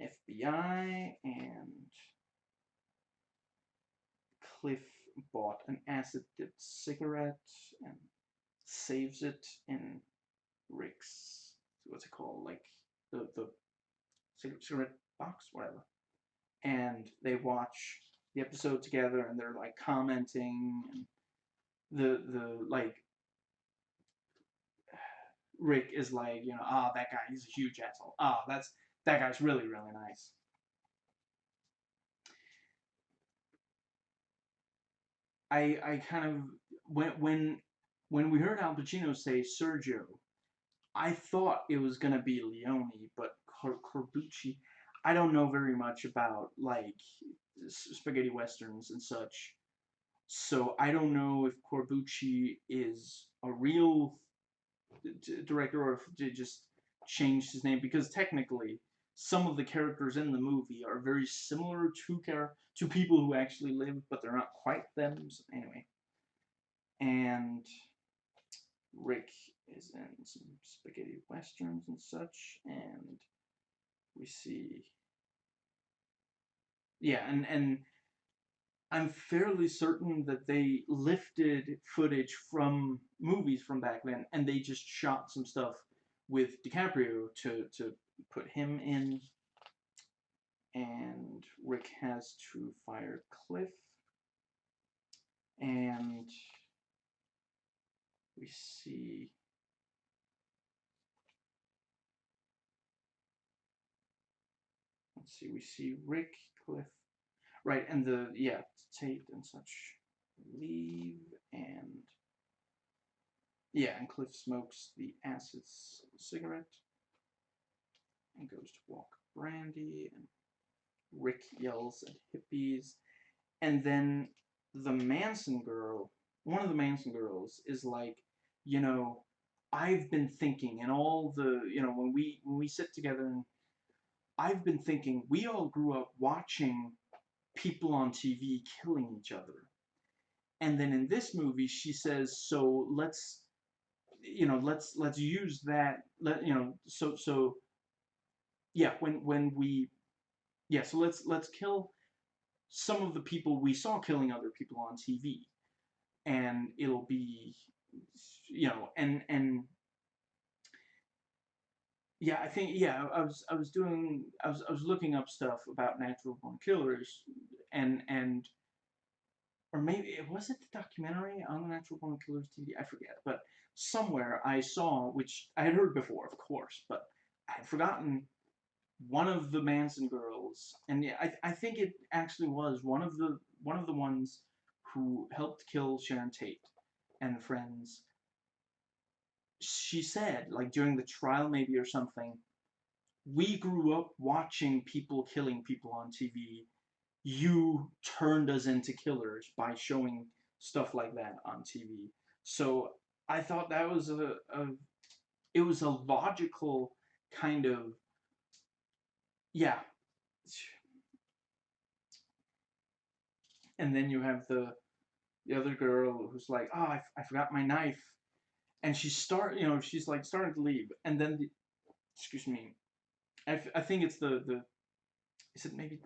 FBI, and Cliff bought an acid-dipped cigarette and saves it in Rick's, what's it called, like the cigarette box, whatever. And they watch the episode together, and they're like commenting, and the like Rick is like, that guy, he's a huge asshole. That guy's really, really nice. I kind of when we heard Al Pacino say Sergio, I thought it was gonna be Leone, but Corbucci. I don't know very much about like spaghetti westerns and such, so I don't know if Corbucci is a real director or if they just changed his name, because technically some of the characters in the movie are very similar to people who actually live, but they're not quite them. So anyway, and Rick is in some spaghetti westerns and such, and we see, yeah, and I'm fairly certain that they lifted footage from movies from back then, and they just shot some stuff with DiCaprio to put him in, and Rick has to fire Cliff, and we see, we see Rick, Cliff, right, and Tate and such leave, and yeah, and Cliff smokes the acid cigarette and goes to walk Brandy, and Rick yells at hippies, and then the Manson girl, one of the Manson girls, is like, you know, I've been thinking, and all the, when we sit together, and I've been thinking, we all grew up watching people on TV killing each other, and then in this movie she says, so let's use that, so yeah, when we, yeah, so let's kill some of the people we saw killing other people on TV, and it'll be, and yeah, I think, yeah, I was looking up stuff about natural born killers, and or maybe it was it the documentary on the natural born killers TV, I forget, but somewhere I saw, which I had heard before, of course, but I had forgotten, one of the Manson girls, and yeah, I think it actually was one of the ones who helped kill Sharon Tate and friends. She said, like during the trial maybe or something, we grew up watching people killing people on TV. You turned us into killers by showing stuff like that on TV. So I thought that was it was a logical kind of, yeah. And then you have the other girl who's like, oh, I forgot my knife, and she's like starting to leave, and then excuse me, I think it's the is it maybe,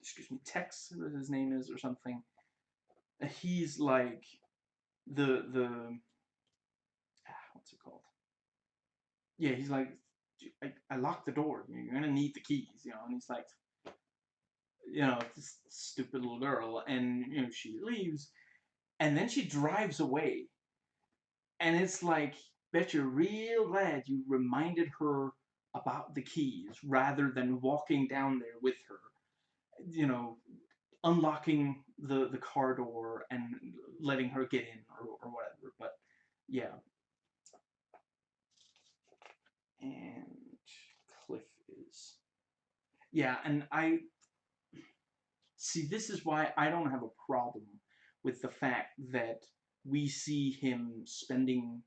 excuse me, Tex, that his name is, or something. He's like the what's it called? Yeah, he's like, I locked the door. You're gonna need the keys, and he's like, this stupid little girl, and she leaves, and then she drives away, And it's like, bet you're real glad you reminded her about the keys rather than walking down there with her, you know, unlocking the car door and letting her get in or whatever. But yeah, and Cliff is, yeah, and I see, this is why I don't have a problem with the fact that we see him spending,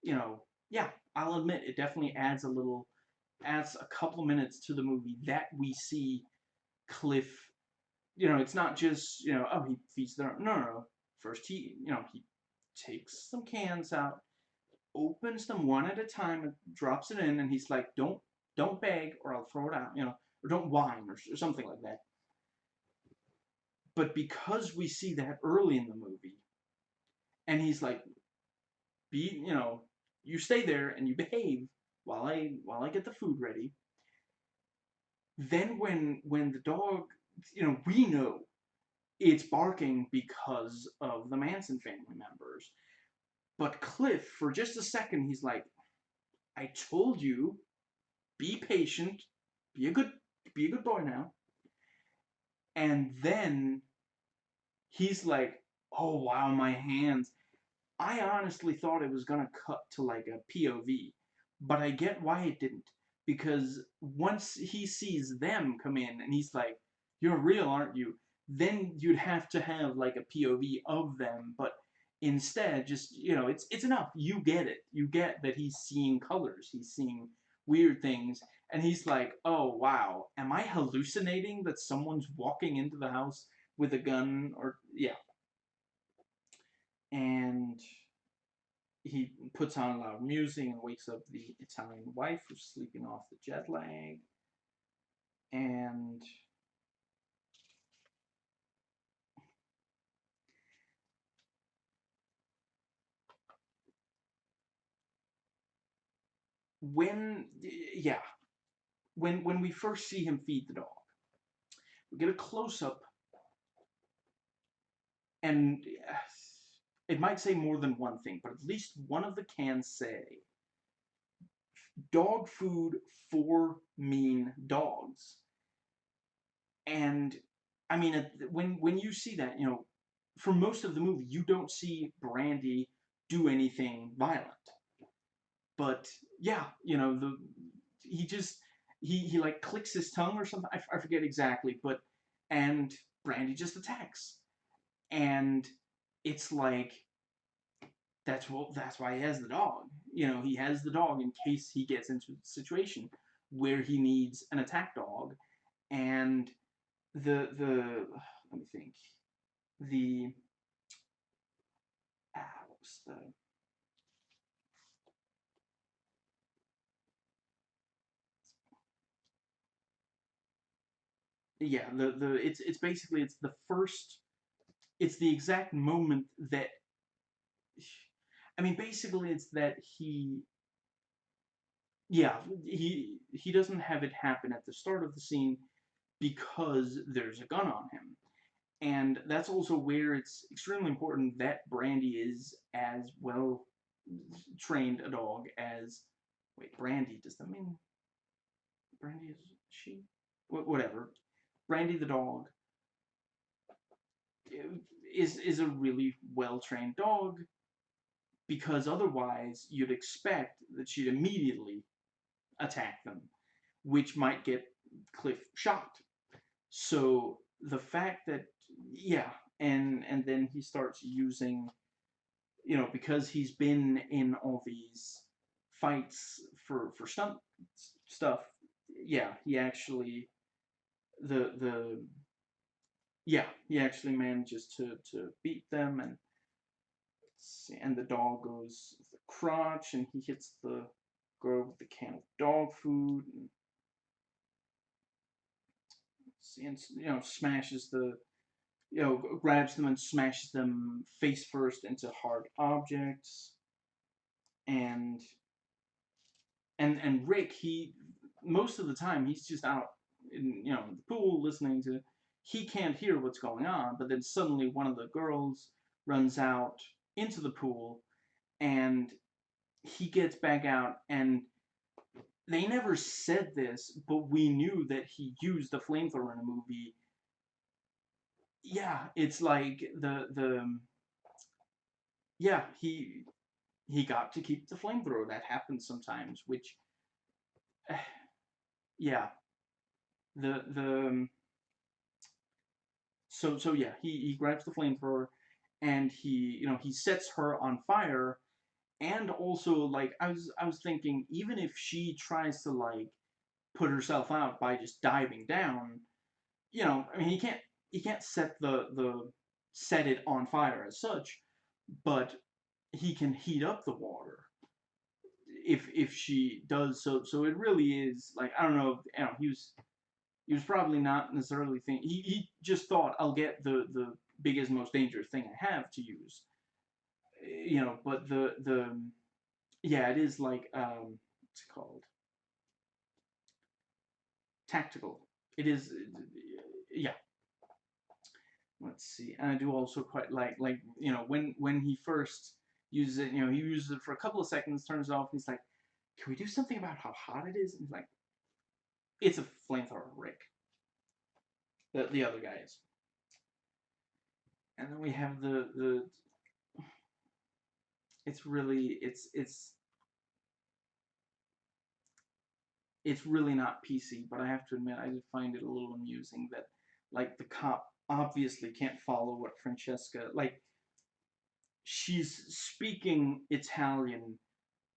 yeah, I'll admit it definitely adds a couple minutes to the movie that we see Cliff. It's not just, oh, he feeds the, no. First he takes some cans out, opens them one at a time, and drops it in, and he's like, don't beg or I'll throw it out, or don't whine or something like that. But because we see that early in the movie, and he's like, be, you stay there and you behave while I get the food ready. Then when the dog, we know it's barking because of the Manson family members. But Cliff, for just a second, he's like, I told you, be patient, be a good be a good boy now. And then he's like, oh wow, my hands. I honestly thought it was gonna cut to like a POV, but I get why it didn't. Because once he sees them come in and he's like, you're real, aren't you? Then you'd have to have like a POV of them, but instead, just, it's enough. You get it. You get that he's seeing colors, he's seeing weird things, and he's like, oh wow, am I hallucinating that someone's walking into the house with a gun? Or, yeah. And he puts on loud music and wakes up the Italian wife who's sleeping off the jet lag. And when, yeah, when we first see him feed the dog, we get a close up, and it might say more than one thing, but at least one of the cans say dog food for mean dogs. And I mean, when you see that, for most of the movie, you don't see Brandy do anything violent. But yeah, he just he like clicks his tongue or something. I forget exactly, but and Brandy just attacks, and it's like that's why he has the dog. He has the dog in case he gets into a situation where he needs an attack dog, and the let me think, the what was the yeah, the it's basically it's the first, it's the exact moment that, I mean, basically it's that yeah, he doesn't have it happen at the start of the scene because there's a gun on him. And that's also where it's extremely important that Brandy is as well trained a dog as, wait, Brandy, does that mean Brandy is she? Whatever. Brandy the dog is a really well trained dog, because otherwise you'd expect that she'd immediately attack them, which might get Cliff shot. So the fact that, yeah, and then he starts using, because he's been in all these fights for stunt stuff. Yeah, he actually the yeah, he actually manages to beat them, and the dog goes the crotch, and he hits the girl with the can of dog food, and smashes the, grabs them and smashes them face first into hard objects. And and Rick, he, most of the time he's just out in, the pool listening to, he can't hear what's going on, but then suddenly one of the girls runs out into the pool, and he gets back out, and they never said this, but we knew that he used the flamethrower in a movie. Yeah, it's like yeah, he got to keep the flamethrower. That happens sometimes, which yeah, the so yeah, he grabs the flamethrower, and he sets her on fire. And also, like, I was thinking, even if she tries to, like, put herself out by just diving down, I mean, he can't set it on fire as such, but he can heat up the water if she does so. So it really is, like, I don't know, he was probably not necessarily thinking. He just thought, I'll get the biggest, most dangerous thing I have to use. But the yeah, it is like, what's it called? Tactical. It is, yeah. Let's see. And I do also quite like when he first uses it. He uses it for a couple of seconds, turns it off, and he's like, "Can we do something about how hot it is?" And he's like, "It's a flamethrower, Rick." The other guy is. And then we have the. It's really it's really not PC, but I have to admit, I did find it a little amusing that, like, the cop obviously can't follow what Francesca, like, she's speaking Italian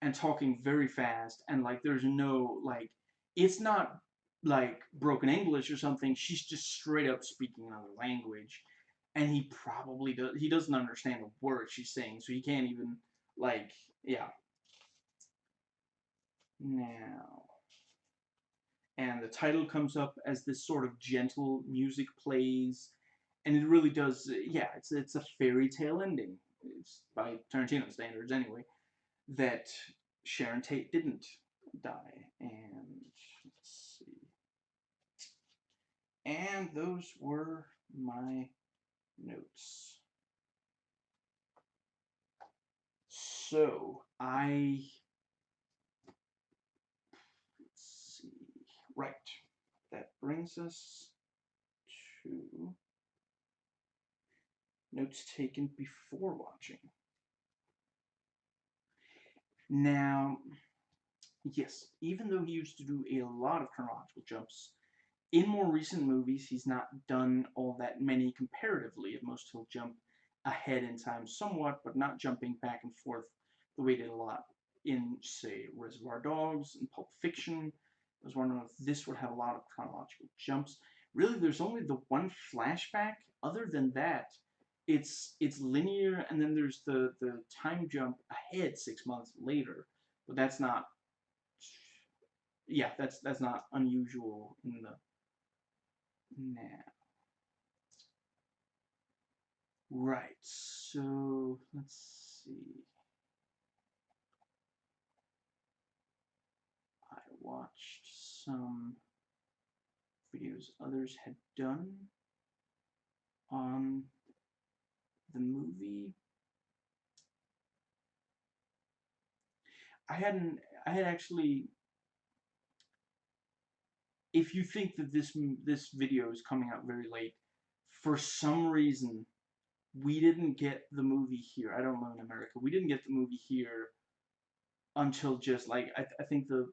and talking very fast, and, like, there's no, like, it's not like broken English or something. She's just straight up speaking another language, and he doesn't understand a word she's saying, so he can't even, like, yeah. Now, and the title comes up as this sort of gentle music plays, and it really does. Yeah, it's a fairy tale ending. It's by Tarantino standards anyway. That Sharon Tate didn't die, and let's see. And those were my notes. So let's see. Right. That brings us to notes taken before watching. Now, yes, even though he used to do a lot of chronological jumps, in more recent movies, he's not done all that many comparatively. At most, he'll jump ahead in time somewhat, but not jumping back and forth the way he did a lot in, say, Reservoir Dogs and Pulp Fiction. I was wondering if this would have a lot of chronological jumps. Really, there's only the one flashback. Other than that, it's linear, and then there's the time jump ahead 6 months later. But that's not, yeah, that's not unusual in the now. Right, so let's see. I watched some videos others had done on the movie. I hadn't, I had actually, if you think that this video is coming out very late, for some reason, we didn't get the movie here. I don't know in America. We didn't get the movie here until just, like, I think the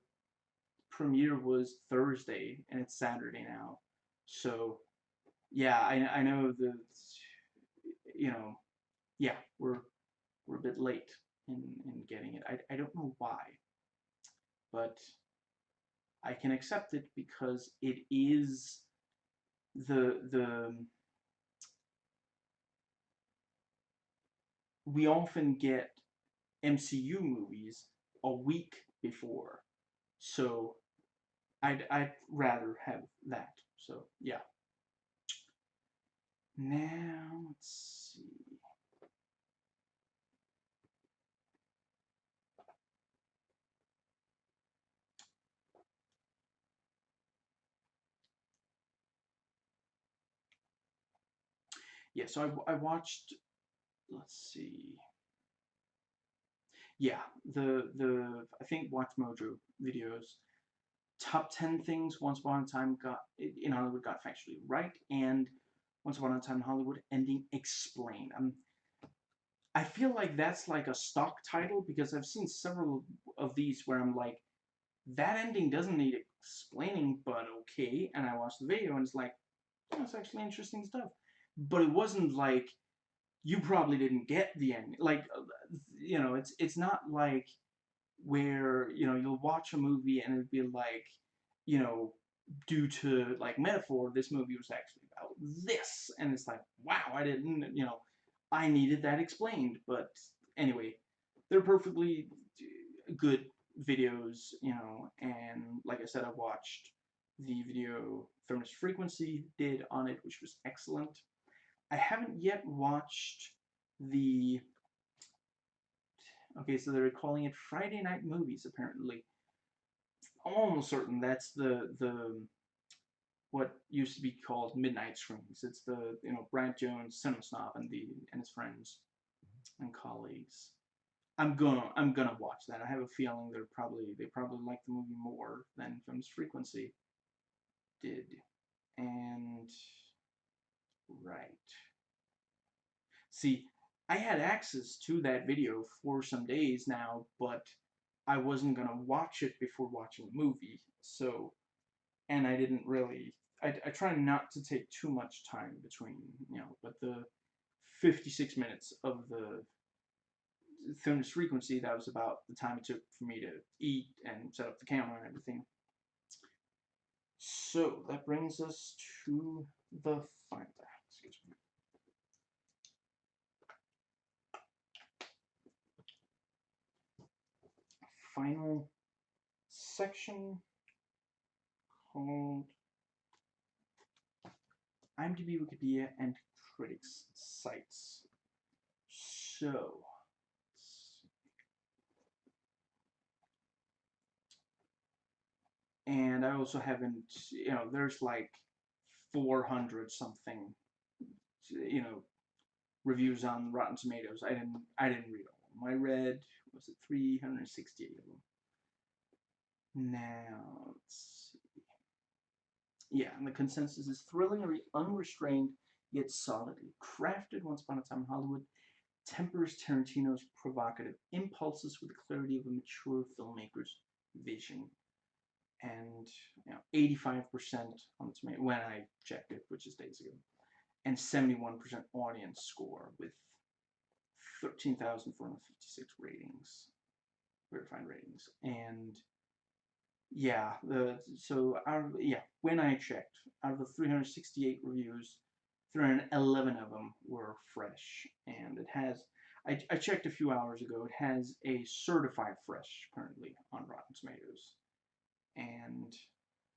premiere was Thursday, and it's Saturday now. So, yeah, I know that, you know, yeah, we're a bit late in getting it. I don't know why, but I can accept it because it is the we often get MCU movies a week before, so I'd rather have that. So yeah. Now let's see. Yeah, so I watched. Let's see. yeah, the I think Watch Mojo videos top 10 things Once Upon a Time got in Hollywood got factually right, and Once Upon a Time in Hollywood ending explained. I feel like that's like a stock title because I've seen several of these where I'm like, that ending doesn't need explaining, but okay. And I watched the video and it's like, oh, that's actually interesting stuff. But it wasn't like you probably didn't get the ending. Like, it's not like where you'll watch a movie and it'd be like, you know, due to like metaphor, this movie was actually about this, and it's like, wow, I didn't, I needed that explained. But anyway, they're perfectly good videos, and like I said, I watched the video Thermos Frequency did on it, which was excellent. I haven't yet watched the okay, so they're calling it Friday Night Movies, apparently. I'm almost certain that's the what used to be called midnight screenings. It's the Brad Jones, Cinema Snob, and his friends and colleagues. I'm gonna watch that. I have a feeling they probably like the movie more than Film's Frequency did. And right. See, I had access to that video for some days now, but I wasn't gonna watch it before watching the movie. So, and I didn't really. I try not to take too much time between, but the 56 minutes of the Film's Frequency, that was about the time it took for me to eat and set up the camera and everything. So that brings us to the final. Excuse me. Final section called IMDb, Wikipedia, and critics' sites. So, and I also haven't, there's like 400 something, reviews on Rotten Tomatoes. I didn't read all of them. I read, was it 368 of them? Now, let's see. Yeah, and the consensus is thrillingly unrestrained yet solidly crafted. Once Upon a Time in Hollywood tempers Tarantino's provocative impulses with the clarity of a mature filmmaker's vision. And 85% on the tomato when I checked it, which is days ago, and 71% audience score with 13,456 ratings, verified ratings. And yeah, when I checked, out of the 368 reviews, 311 of them were fresh, and it has. I checked a few hours ago. It has a certified fresh currently on Rotten Tomatoes, and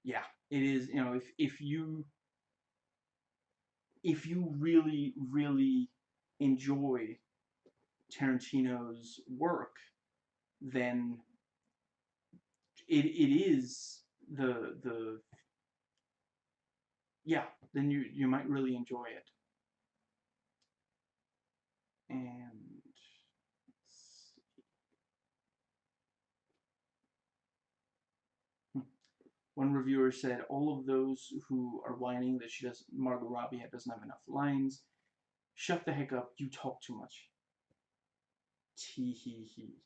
yeah, it is. If you really really enjoy Tarantino's work, then it is the yeah, then you might really enjoy it. And one reviewer said, all of those who are whining that Margot Robbie doesn't have enough lines, shut the heck up, you talk too much. Tee hee hee.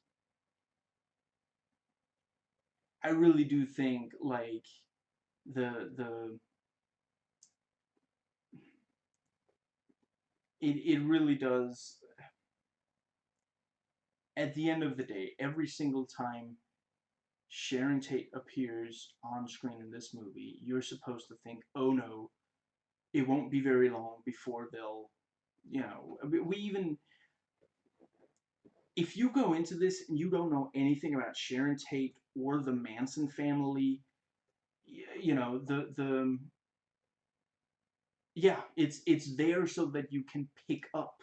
I really do think like the it really does. At the end of the day, every single time Sharon Tate appears on screen in this movie, you're supposed to think, oh no, it won't be very long before they'll, we even, if you go into this and you don't know anything about Sharon Tate or the Manson family, yeah, it's there so that you can pick up.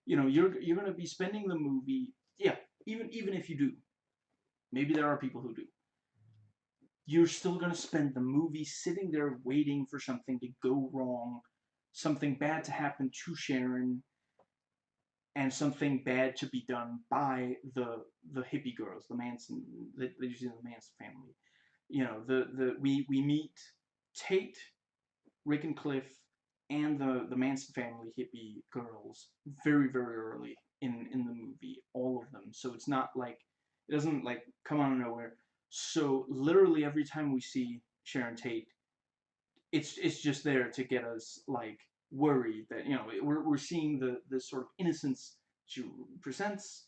You're gonna be spending the movie, yeah, even if you do, maybe there are people who do. You're still going to spend the movie sitting there waiting for something to go wrong, something bad to happen to Sharon, and something bad to be done by the hippie girls, the Manson, usually the Manson family. You know, we meet Tate, Rick and Cliff, and the Manson family hippie girls very early in the movie, all of them. So it's not like it doesn't like come out of nowhere. So literally every time we see Sharon Tate, it's just there to get us like worried that we're seeing the sort of innocence she presents,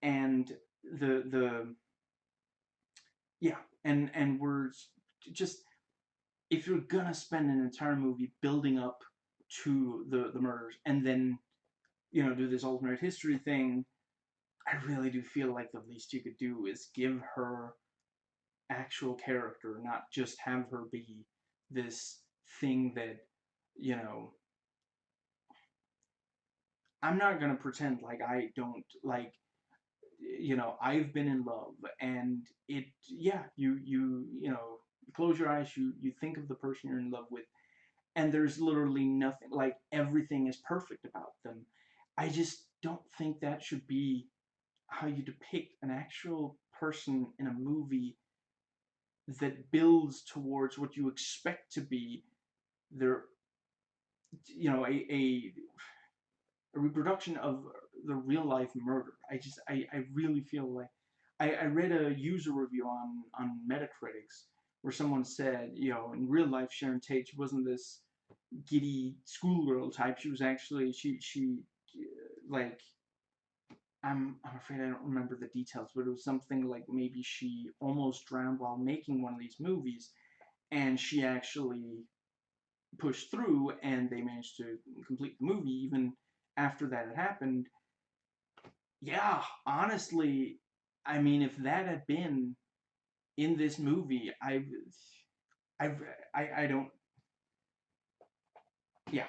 and the yeah, and we're just, if you're gonna spend an entire movie building up to the murders and then do this alternate history thing, I really do feel like the least you could do is give her actual character, not just have her be this thing that you know I'm not gonna pretend like I don't like, I've been in love, and you close your eyes, you think of the person you're in love with, and there's literally nothing, like everything is perfect about them. I just don't think that should be how you depict an actual person in a movie that builds towards what you expect to be their, a reproduction of the real life murder. I really feel like I read a user review on Metacritics where someone said, in real life Sharon Tate, she wasn't this giddy schoolgirl type. She was actually she like, I'm afraid I don't remember the details, but it was something like maybe she almost drowned while making one of these movies, and she actually pushed through, and they managed to complete the movie even after that had happened. Yeah, honestly, I mean, if that had been in this movie, I've, I don't, yeah,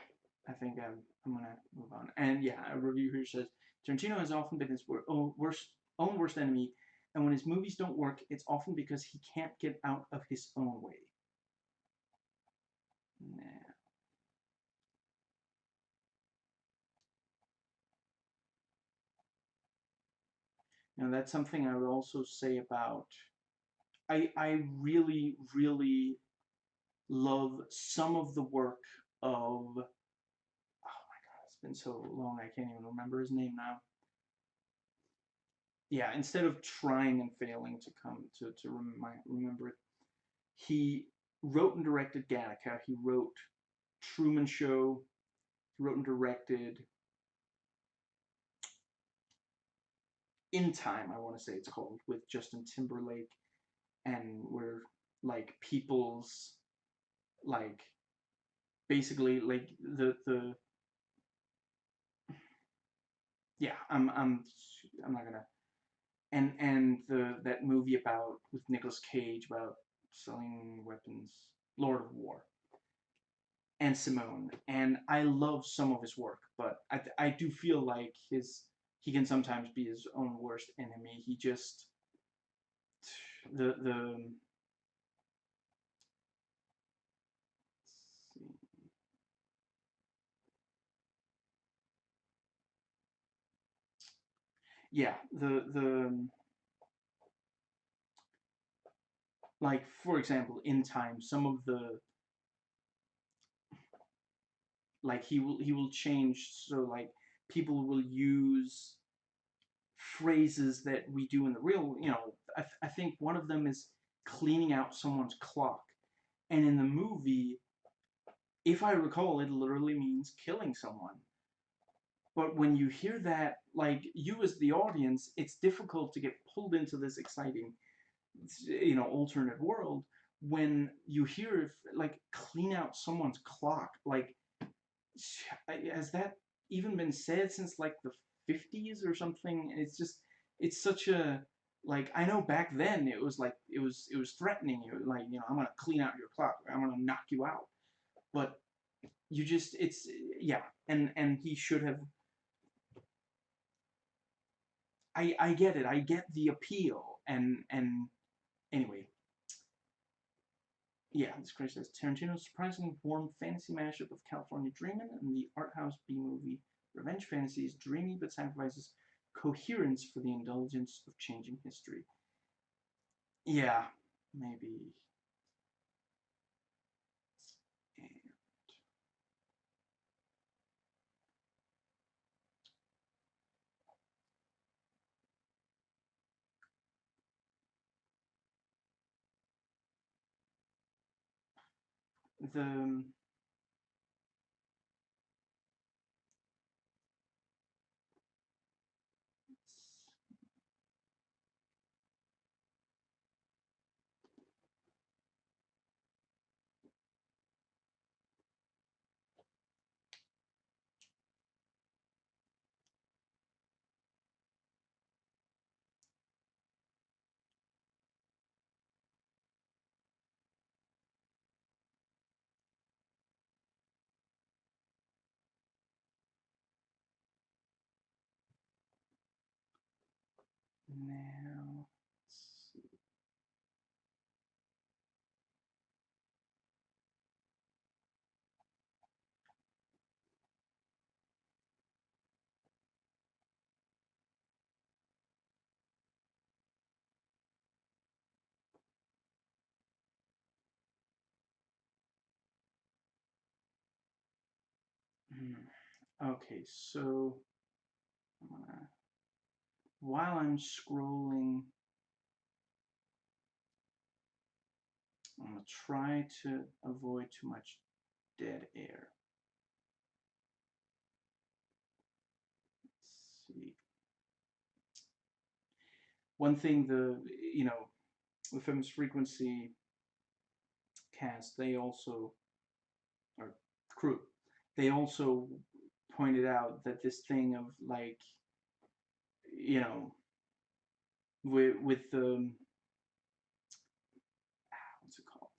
I think I'm gonna move on. And yeah, a review here says Tarantino has often been his own worst enemy, and when his movies don't work, it's often because he can't get out of his own way. Nah. That's something I would also say about. I really love some of the work of. Oh my god, it's been so long I can't even remember his name now. Yeah, instead of trying and failing to come to remember it, he wrote and directed Gattaca. He wrote Truman Show. He wrote and directed In Time, I want to say it's called, with Justin Timberlake, and where like people's like basically like the yeah, I'm not gonna, and that movie about with Nicolas Cage about selling weapons, Lord of War, and Simone. And I love some of his work, but I do feel like he can sometimes be his own worst enemy. He just the yeah, the like, for example, In Time, some of the, like, he will change, so like people will use phrases that we do in the real, I think one of them is cleaning out someone's clock, and in the movie, if I recall, it literally means killing someone. But when you hear that, like, you as the audience, it's difficult to get pulled into this exciting, alternate world when you hear, like, clean out someone's clock. Like, has that even been said since like the 50s or something? It's just, it's such a, like, I know back then it was like, it was threatening you, like, I'm gonna clean out your clock, I'm gonna knock you out. But you just, it's, yeah, and he should have. I get it, I get the appeal, and anyway, yeah, this Chris says Tarantino's surprisingly warm fantasy mashup of California Dreamin' and the art house B movie Revenge fantasy is dreamy but sacrifices coherence for the indulgence of changing history. Yeah, maybe. The now, let's see. Okay, so while I'm scrolling, I'm gonna try to avoid too much dead air. Let's see. One thing the Film's Frequency cast, they also, or crew, they also pointed out that this thing of like, with the what's it called?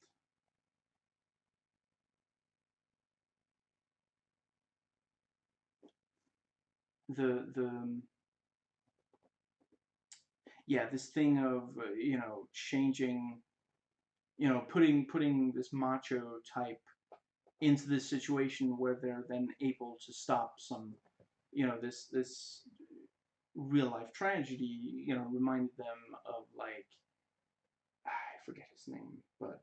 The yeah, this thing of changing, putting this macho type into this situation where they're then able to stop some, this real life tragedy, reminded them of like, I forget his name, but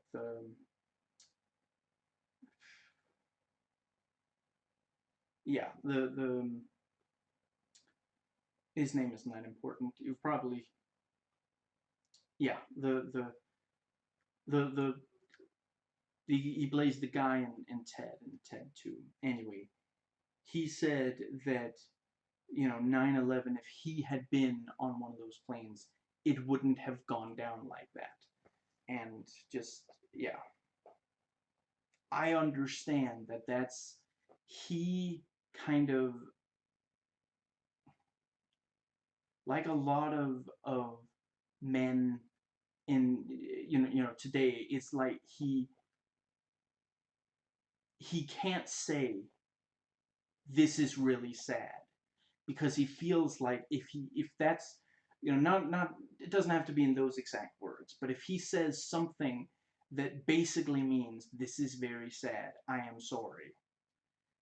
yeah, the his name is not important. You probably, yeah, the he plays the guy in Ted 2. Anyway, he said that 9/11, if he had been on one of those planes, it wouldn't have gone down like that. And just, yeah, I understand that he kind of, like a lot of men in, today, it's like he can't say this is really sad, because he feels like if that's, not it doesn't have to be in those exact words, but if he says something that basically means this is very sad, I am sorry,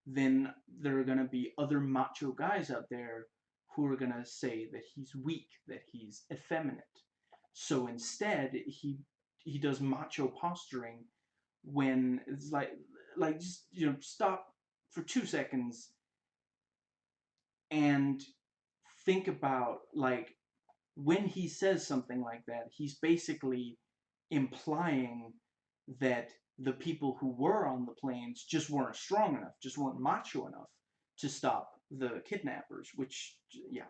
then there are going to be other macho guys out there who are going to say that he's weak, that he's effeminate. So instead, he does macho posturing when it's like just stop for 2 seconds and think about, like, when he says something like that, he's basically implying that the people who were on the planes just weren't strong enough, just weren't macho enough to stop the kidnappers, which, yeah,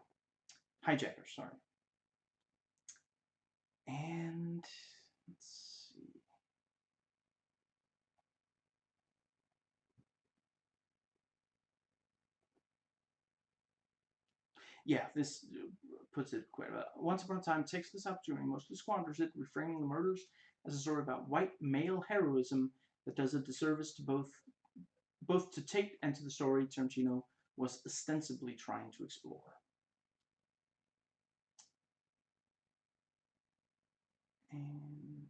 hijackers, sorry. And let's see. Yeah, this puts it quite well. Once Upon a Time takes this opportunity, mostly squanders it, reframing the murders as a story about white male heroism that does a disservice to both to Tate and to the story Tarantino was ostensibly trying to explore. And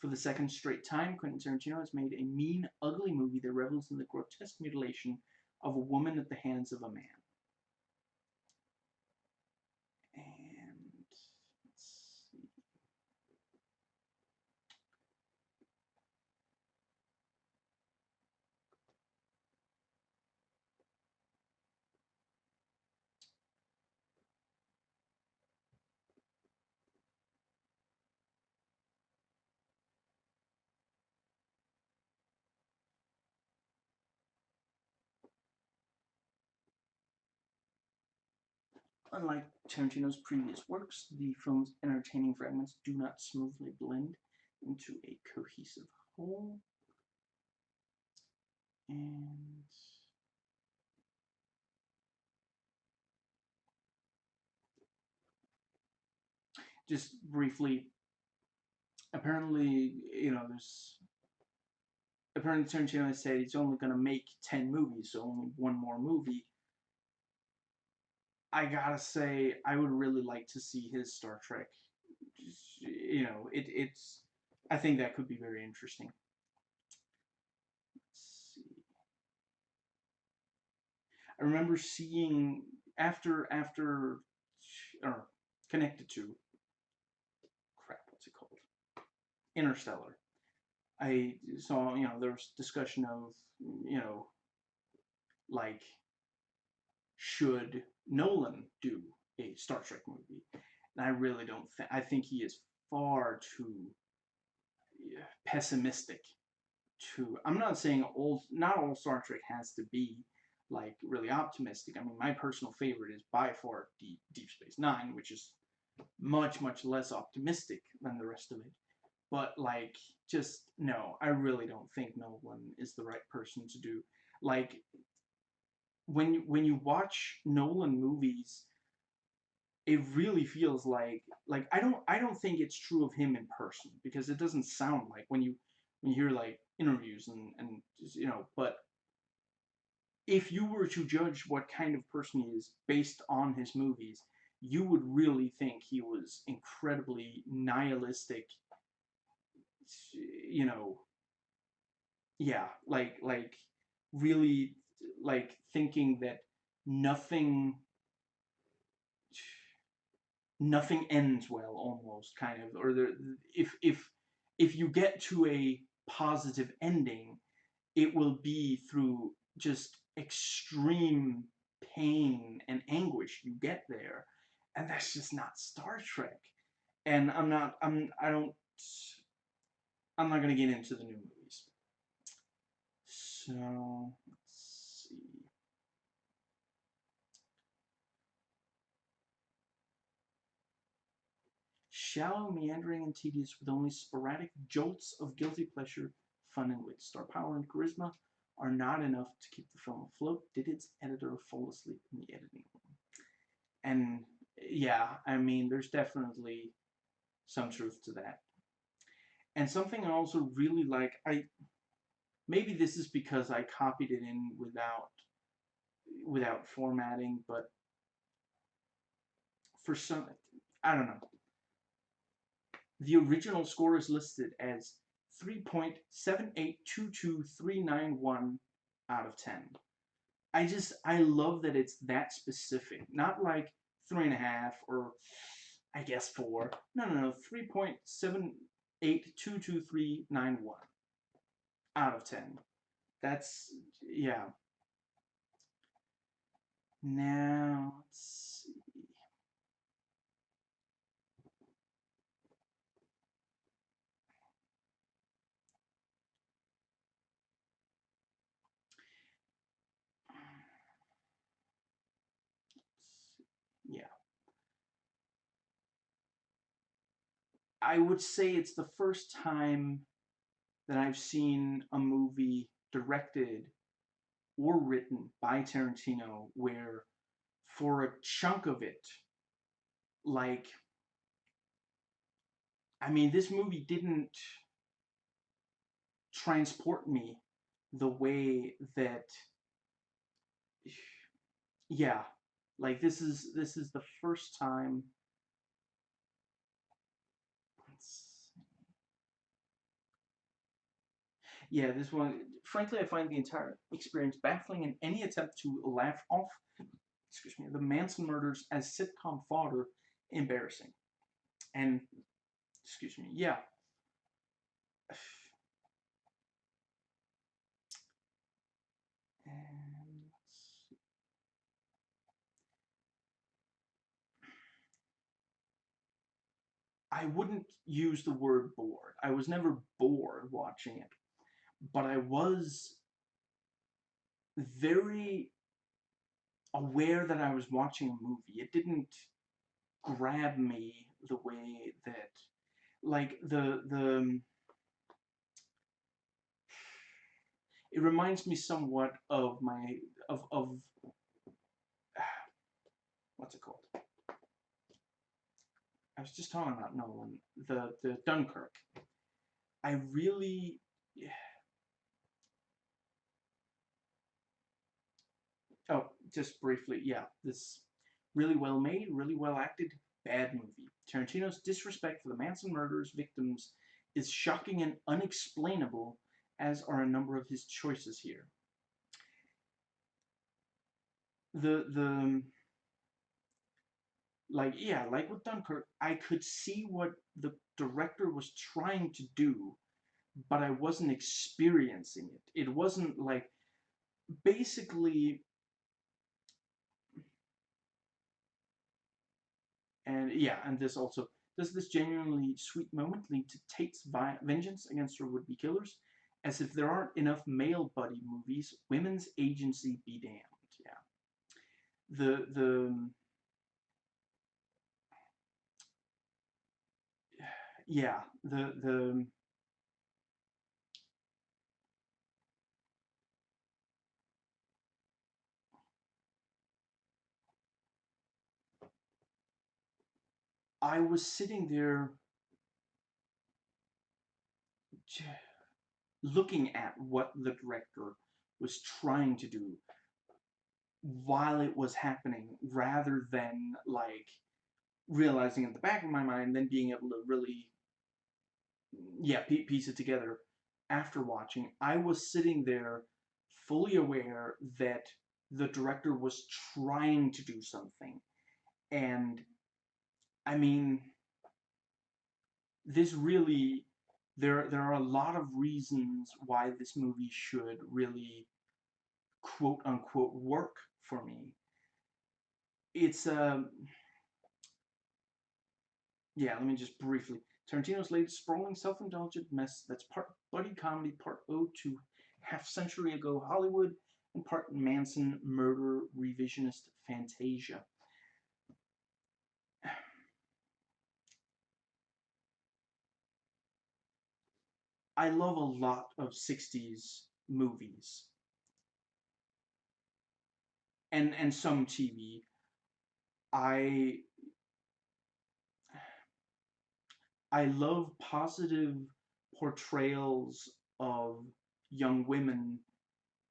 For the second straight time, Quentin Tarantino has made a mean, ugly movie that revels in the grotesque mutilation of a woman at the hands of a man. And let's see. Unlike Tarantino's previous works, the film's entertaining fragments do not smoothly blend into a cohesive whole. And just briefly, apparently, apparently Tarantino has said he's only going to make 10 movies, so only one more movie. I gotta say, I would really like to see his Star Trek. It's. I think that could be very interesting. Let's see. I remember seeing after or connected to crap. What's it called? Interstellar. I saw there was discussion of like should Nolan do a Star Trek movie, and I really don't think. I think he is far too pessimistic to. I'm not saying not all Star Trek has to be like really optimistic. I mean, my personal favorite is by far Deep Space Nine, which is much less optimistic than the rest of it. But like, just no, I really don't think Nolan is the right person to do. Like, when you watch Nolan movies, it really feels like I don't think it's true of him in person because it doesn't sound like when you hear like interviews and but if you were to judge what kind of person he is based on his movies, you would really think he was incredibly nihilistic, you know, yeah, like really like thinking that nothing nothing ends well almost kind of or if you get to a positive ending it will be through just extreme pain and anguish you get there and that's just not Star Trek and I'm not going to get into the new movies so let's see. Shallow, meandering, and tedious, with only sporadic jolts of guilty pleasure, fun, and wit. Star power and charisma are not enough to keep the film afloat. Did its editor fall asleep in the editing room? And yeah, I mean, there's definitely some truth to that. And something I also really like, maybe this is because I copied it in without formatting, but for some, I don't know. The original score is listed as 3.7822391 out of 10. I love that it's that specific. Not like 3.5 or I guess 4. No. 3.7822391 out of 10. That's, yeah. Now, let's see. Yeah. I would say it's the first time that I've seen a movie directed or written by Tarantino where for a chunk of it, like, I mean, this movie didn't transport me the way that, yeah, like this is the first time. Yeah, this one, frankly, I find the entire experience baffling, and any attempt to laugh off, excuse me, the Manson murders as sitcom fodder embarrassing. And, excuse me, yeah. And I wouldn't use the word bored. I was never bored watching it, but I was very aware that I was watching a movie. It didn't grab me the way that, like, it reminds me somewhat of my of what's it called? I was just talking about Nolan, the Dunkirk. I really, oh, just briefly, yeah, this really well made, really well acted, bad movie. Tarantino's disrespect for the Manson murderers' victims is shocking and unexplainable, as are a number of his choices here. The like, yeah, like with Dunkirk, I could see what the director was trying to do, but I wasn't experiencing it. It wasn't like, basically, and yeah, and this also, does this genuinely sweet moment lead to Tate's vengeance against her would-be killers? As if there aren't enough male buddy movies, women's agency be damned. Yeah, the yeah, the I was sitting there looking at what the director was trying to do while it was happening, rather than like realizing in the back of my mind, then being able to really, yeah, piece it together after watching. I was sitting there fully aware that the director was trying to do something. And I mean, this really, there are a lot of reasons why this movie should really quote unquote work for me. It's yeah, let me just briefly. Tarantino's latest sprawling, self-indulgent mess that's part buddy comedy, part ode to half-century ago Hollywood, and part Manson murder revisionist fantasia. I love a lot of 60s movies and some TV. I I love positive portrayals of young women,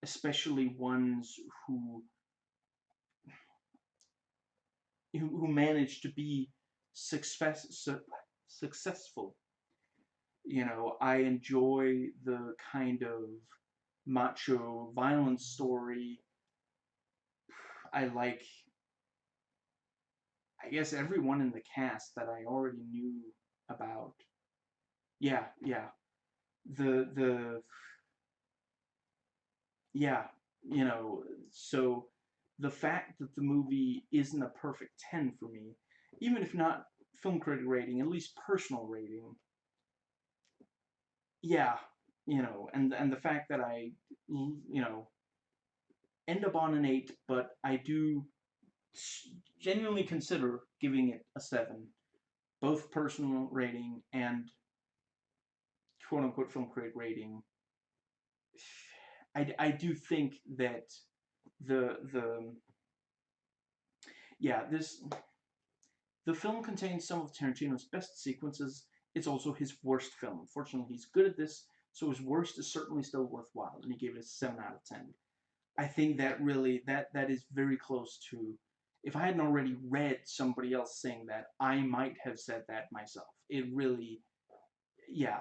especially ones who manage to be successful. You know, I enjoy the kind of macho violence story. I like, I guess, everyone in the cast that I already knew about. Yeah, yeah. The yeah, you know, so the fact that the movie isn't a perfect 10 for me, even if not film critic rating, at least personal rating, yeah, you know, and the fact that I, you know, end up on an 8, but I do genuinely consider giving it a 7, both personal rating and quote unquote film critic rating. I do think that the yeah, the film contains some of Tarantino's best sequences. It's also his worst film. Fortunately, he's good at this, so his worst is certainly still worthwhile, and he gave it a 7 out of 10. I think that really, that is very close to, if I hadn't already read somebody else saying that, I might have said that myself. It really, yeah.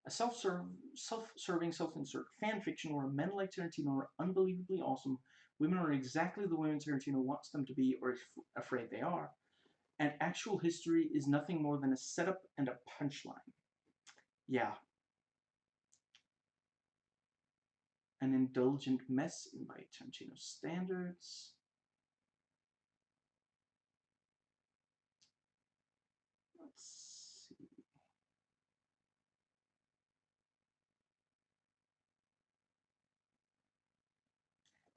A self-serving, self-insert fan fiction where men like Tarantino are unbelievably awesome, women are exactly the women Tarantino wants them to be or is afraid they are, and actual history is nothing more than a setup and a punchline. Yeah. An indulgent mess by Tarantino standards. Let's see.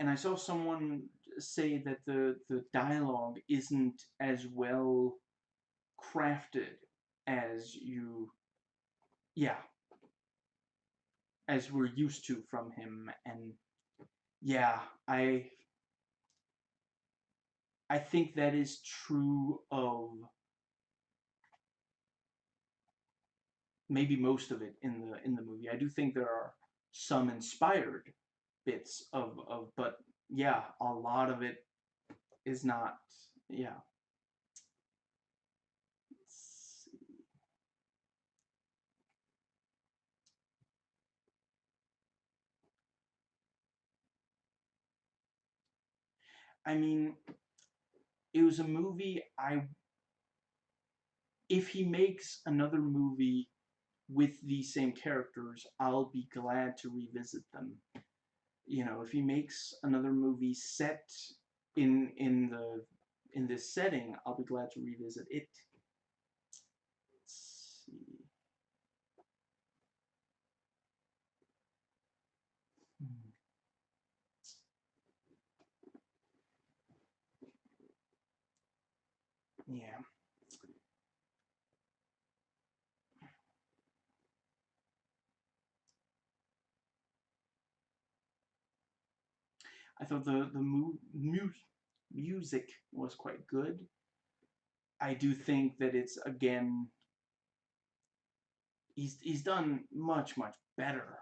And I saw someone say that the dialogue isn't as well crafted as yeah, as we're used to from him. And yeah, I think that is true of maybe most of it in the movie. I do think there are some inspired bits but yeah, a lot of it is not. Yeah. I mean, it was a movie I if he makes another movie with these same characters, I'll be glad to revisit them. You know, if he makes another movie set in this setting, I'll be glad to revisit it. Let's see. Yeah. I thought music was quite good. I do think that it's again he's done much better.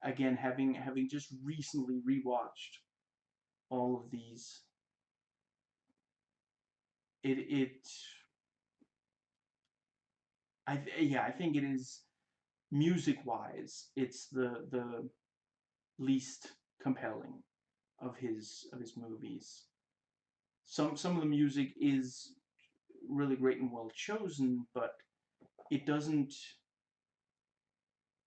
Again, having just recently rewatched all of these, it yeah, I think it is music wise, it's the least compelling of his movies. Some of the music is really great and well chosen, but it doesn't.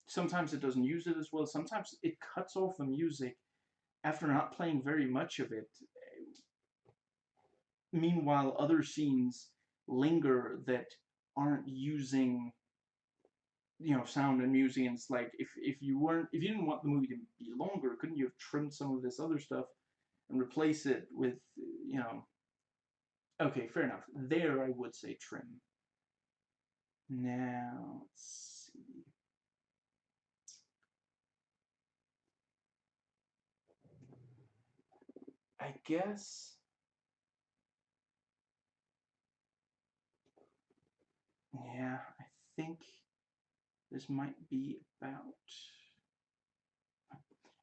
Sometimes it doesn't use it as well. Sometimes it cuts off the music after not playing very much of it. Meanwhile, other scenes linger that aren't using sound and music, and it's like if you didn't want the movie to be longer, couldn't you have trimmed some of this other stuff and replace it with you know okay, fair enough, there I would say trim. Now let's see. I guess yeah, I think this might be about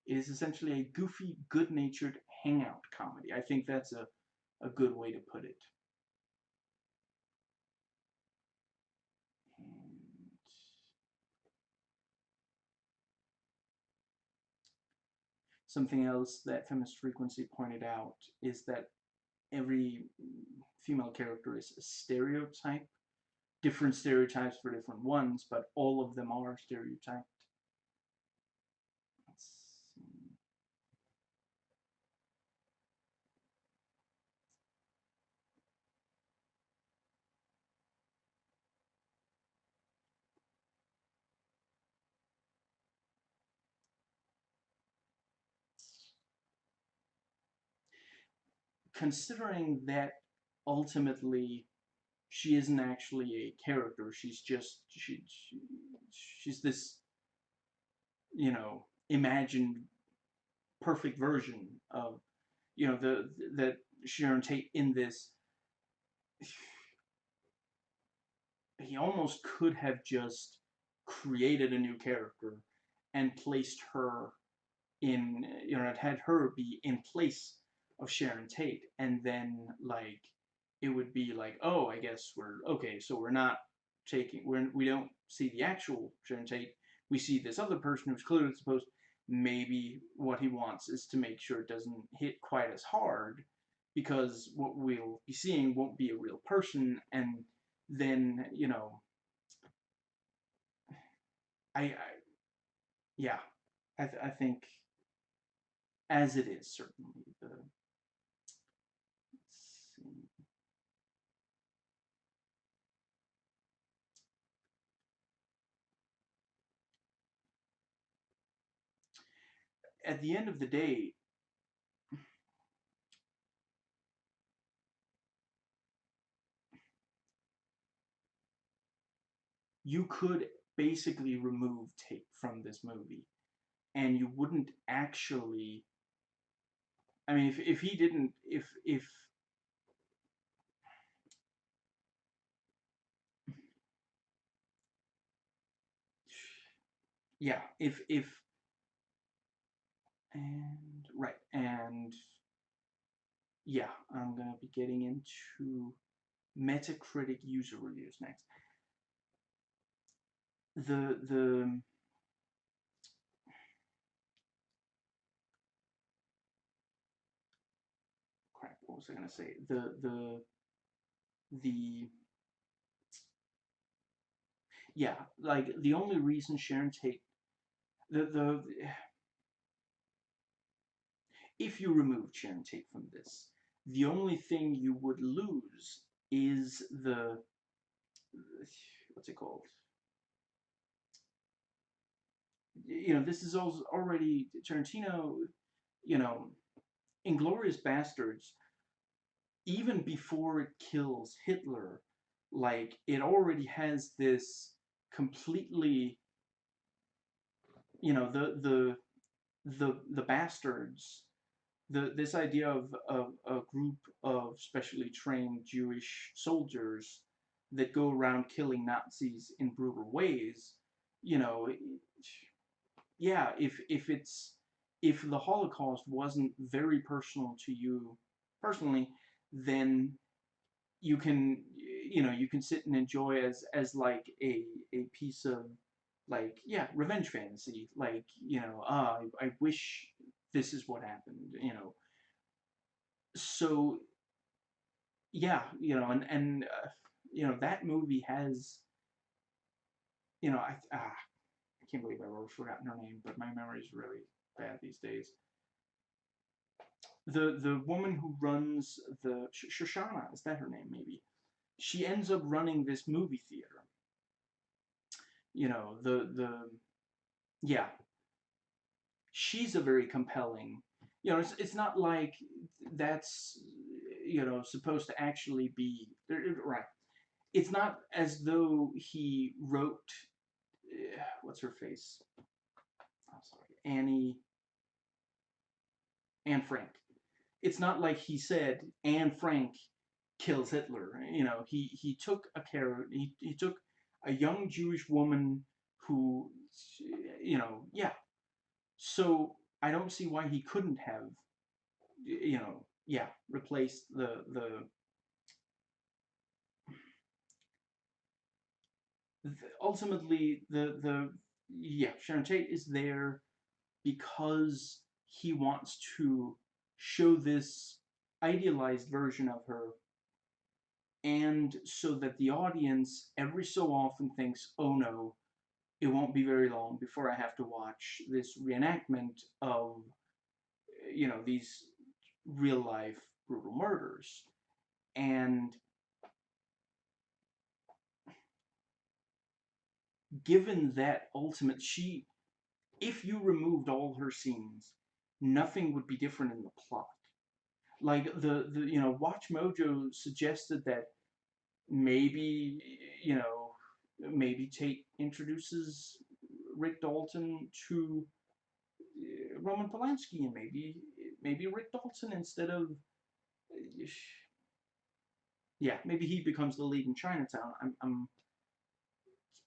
it is essentially a goofy, good-natured hangout comedy. I think that's a good way to put it. And something else that Feminist Frequency pointed out is that every female character is a stereotype. Different stereotypes for different ones, but all of them are stereotyped. Let's see. Considering that ultimately she isn't actually a character, she's this imagined perfect version of the that Sharon Tate in this. He almost could have just created a new character and placed her in had her be in place of Sharon Tate, and then like it would be like, oh, I guess we're okay, so we're not we don't see the actual Sharon Tate, we see this other person who's clearly supposed, maybe what he wants is to make sure it doesn't hit quite as hard, because what we'll be seeing won't be a real person, and then, I yeah, I think as it is, certainly the, let's see, at the end of the day, you could basically remove Tate from this movie, and you wouldn't actually. I mean, if he didn't, if yeah, if and right, and yeah, I'm gonna be getting into Metacritic user reviews next. The crap. What was I gonna say? The yeah, like the only reason Sharon Tate, the if you removed Sharon Tate from this, the only thing you would lose is the, what's it called? This is also already Tarantino. You know, Inglorious Bastards, even before it kills Hitler, like it already has this completely, the bastards, this idea of a group of specially trained Jewish soldiers that go around killing Nazis in brutal ways, you know, yeah, if the Holocaust wasn't very personal to you personally, then you can you can sit and enjoy as like a piece of, like, yeah, revenge fantasy, like, I wish this is what happened, so yeah, that movie has, I can't believe I've already forgotten her name, but my memory is really bad these days. The woman who runs the Shoshana, is that her name? Maybe she ends up running this movie theater. The yeah, she's a very compelling. It's not like that's supposed to actually be right. It's not as though he wrote, what's her face? Oh, sorry, Anne Frank. It's not like he said Anne Frank kills Hitler. He took a character. He took a young Jewish woman who, yeah. So I don't see why he couldn't have, yeah, replaced ultimately the yeah, Sharon Tate is there because he wants to show this idealized version of her, and so that the audience every so often thinks, oh no, it won't be very long before I have to watch this reenactment of, these real life brutal murders. And given that ultimate, if you removed all her scenes, nothing would be different in the plot. Like Watch Mojo suggested that maybe, maybe Tate introduces Rick Dalton to Roman Polanski, and maybe Rick Dalton, instead of, yeah, maybe he becomes the lead in Chinatown. I'm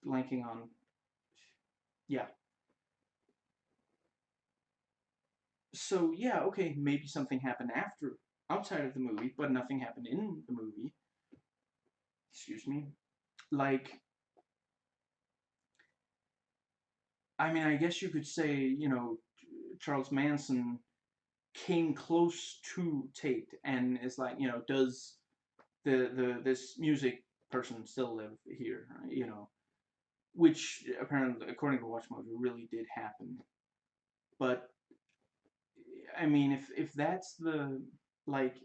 blanking on, yeah. So yeah, okay, maybe something happened after, outside of the movie, but nothing happened in the movie. Excuse me. Like, I mean, I guess you could say, Charles Manson came close to Tate and is like, does the this music person still live here? Which apparently, according to Watch Mojo, really did happen. But I mean, if that's the, like,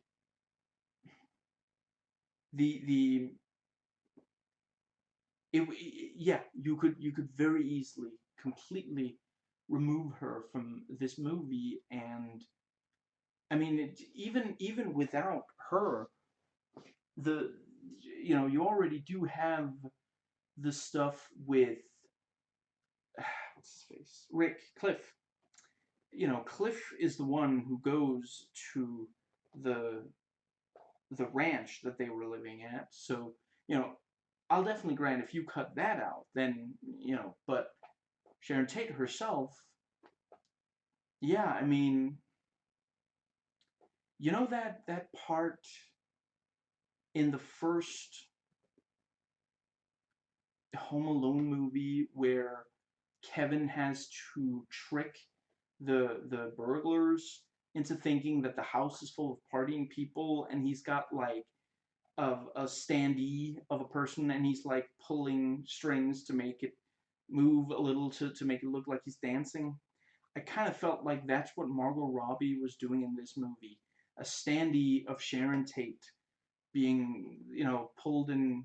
the yeah, you could very easily completely remove her from this movie. And I mean, even without her, the you already do have the stuff with what's his face, Rick Cliff. Cliff is the one who goes to the the ranch that they were living at. So, you know, I'll definitely grant if you cut that out, then, but Sharon Tate herself, yeah, I mean, that part in the first Home Alone movie where Kevin has to trick the burglars into thinking that the house is full of partying people, and he's got like a standee of a person, and he's like pulling strings to make it move a little to make it look like he's dancing. I kind of felt like that's what Margot Robbie was doing in this movie. A standee of Sharon Tate being, pulled in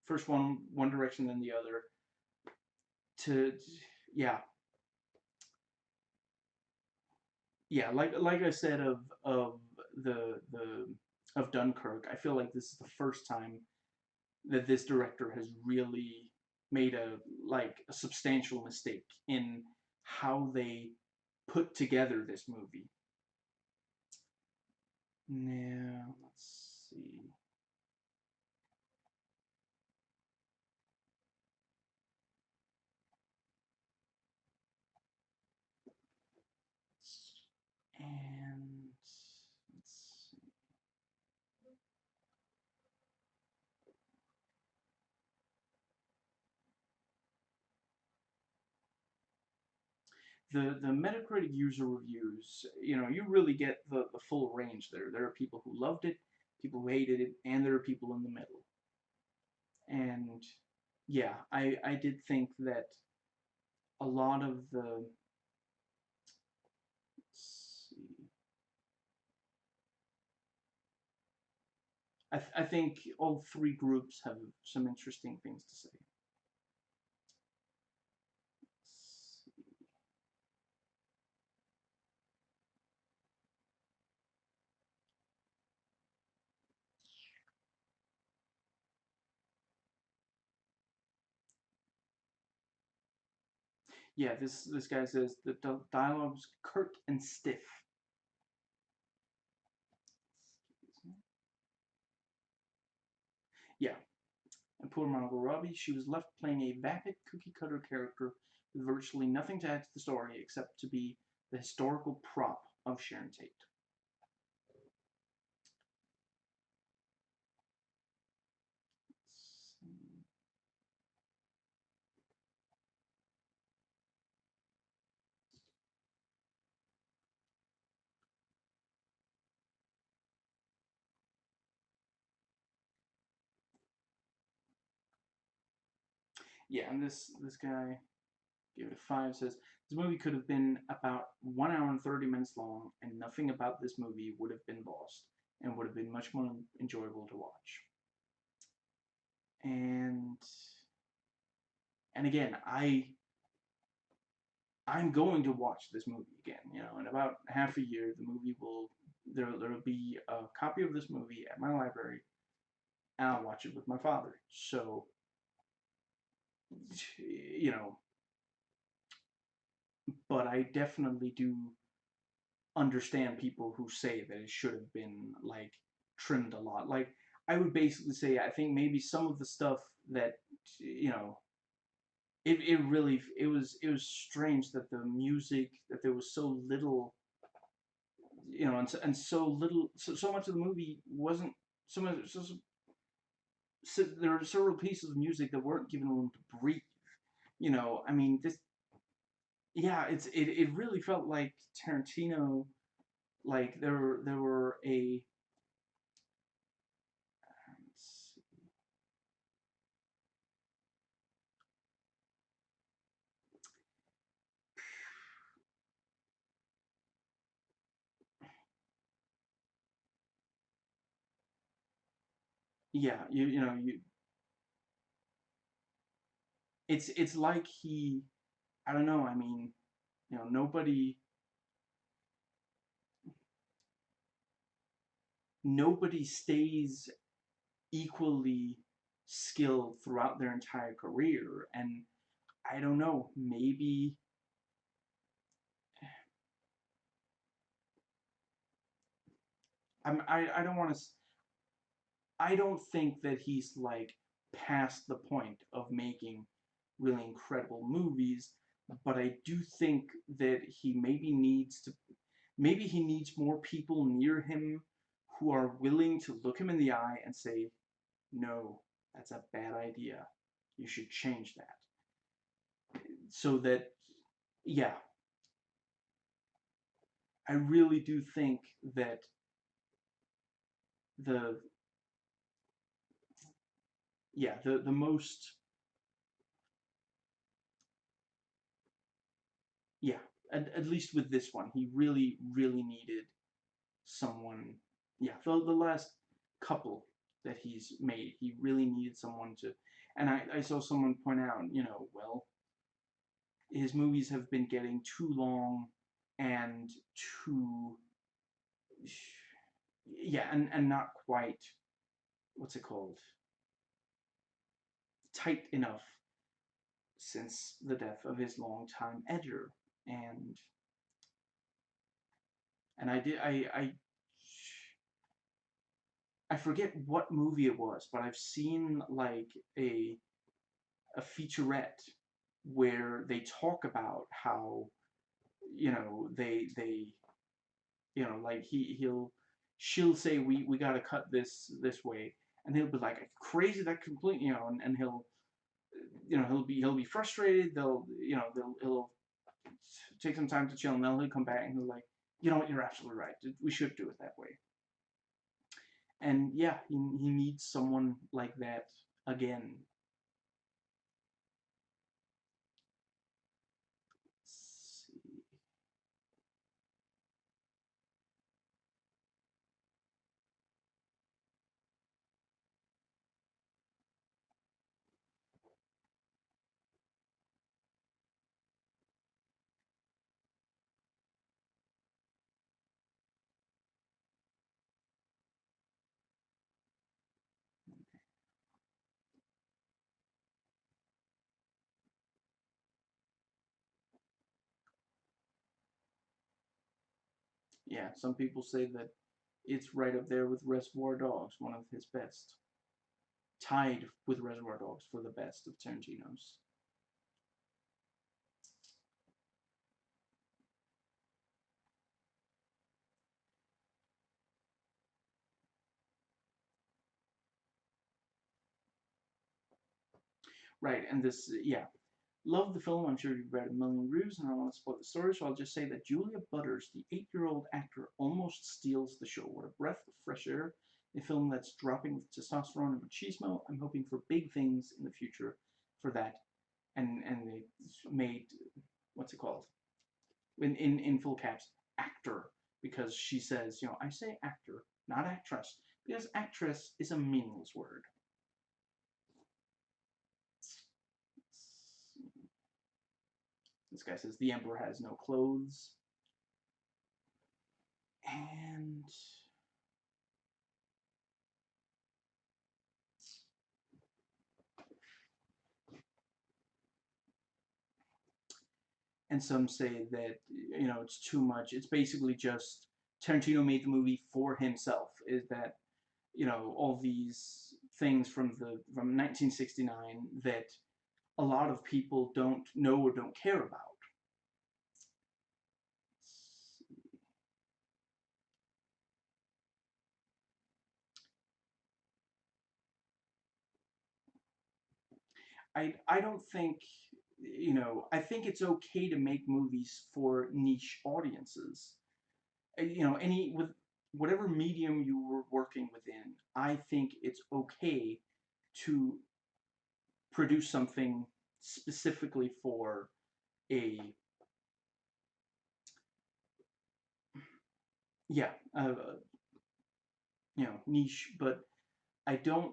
first one direction then the other to, yeah, yeah, like I said of the of Dunkirk. I feel like this is the first time that this director has really made a substantial mistake in how they put together this movie. Now, let's see. And let's see. The Metacritic user reviews, you really get the full range there. There are people who loved it, people who hated it, and there are people in the middle. And yeah, I did think that a lot of the, let's see, I think all three groups have some interesting things to say. Yeah, this guy says the dialogue's curt and stiff. Yeah, and poor Margot Robbie, she was left playing a vapid cookie cutter character with virtually nothing to add to the story except to be the historical prop of Sharon Tate. Yeah, and this guy gave it a 5. Says this movie could have been about 1 hour and 30 minutes long, and nothing about this movie would have been lost, and would have been much more enjoyable to watch. And again, I'm going to watch this movie again. In about half a year, the movie will there'll be a copy of this movie at my library, and I'll watch it with my father. So, you know, but I definitely do understand people who say that it should have been like trimmed a lot. Like, I would basically say I think maybe some of the stuff that you know it really it was strange that the music, that there was so little, and so little, so much of the movie wasn't, so much, so there were several pieces of music that weren't given room to breathe. I mean, this, yeah, it really felt like Tarantino, like there were a, yeah, it's like he, I don't know, I mean, nobody stays equally skilled throughout their entire career, and I don't know, maybe I don't want to, I don't think that he's like past the point of making really incredible movies, but I do think that maybe he needs more people near him who are willing to look him in the eye and say, no, that's a bad idea. You should change that. So that, yeah, I really do think that the, yeah, the most, yeah, at least with this one, he really, really needed someone, yeah, the last couple that he's made, he really needed someone to, and I saw someone point out, well, his movies have been getting too long and too, yeah, and not quite, what's it called, tight enough since the death of his longtime editor, and I did I forget what movie it was, but I've seen like a featurette where they talk about how, they like she'll say, we got to cut this way, and he'll be like, crazy, that completely, and he'll be frustrated, he'll take some time to chill, and then he'll come back and he'll like, you know what, you're absolutely right, we should do it that way. And yeah, he needs someone like that again. Yeah, some people say that it's right up there with Reservoir Dogs, one of his best, tied with Reservoir Dogs for the best of Tarantino's. Right, and this, yeah, love the film. I'm sure you've read a million reviews, and I don't want to spoil the story, so I'll just say that Julia Butters, the 8-year-old actor, almost steals the show. What a breath of fresh air! A film that's dropping with testosterone and machismo. I'm hoping for big things in the future for that. And they made, what's it called? In full caps, actor, because she says, I say actor, not actress, because actress is a meaningless word. This guy says the emperor has no clothes. And some say that, it's too much. It's basically just Tarantino made the movie for himself. Is that, all these things from 1969 that a lot of people don't know or don't care about. I don't think, I think it's okay to make movies for niche audiences. Any with whatever medium you were working within, I think it's okay to produce something specifically for a, yeah, niche, but I don't,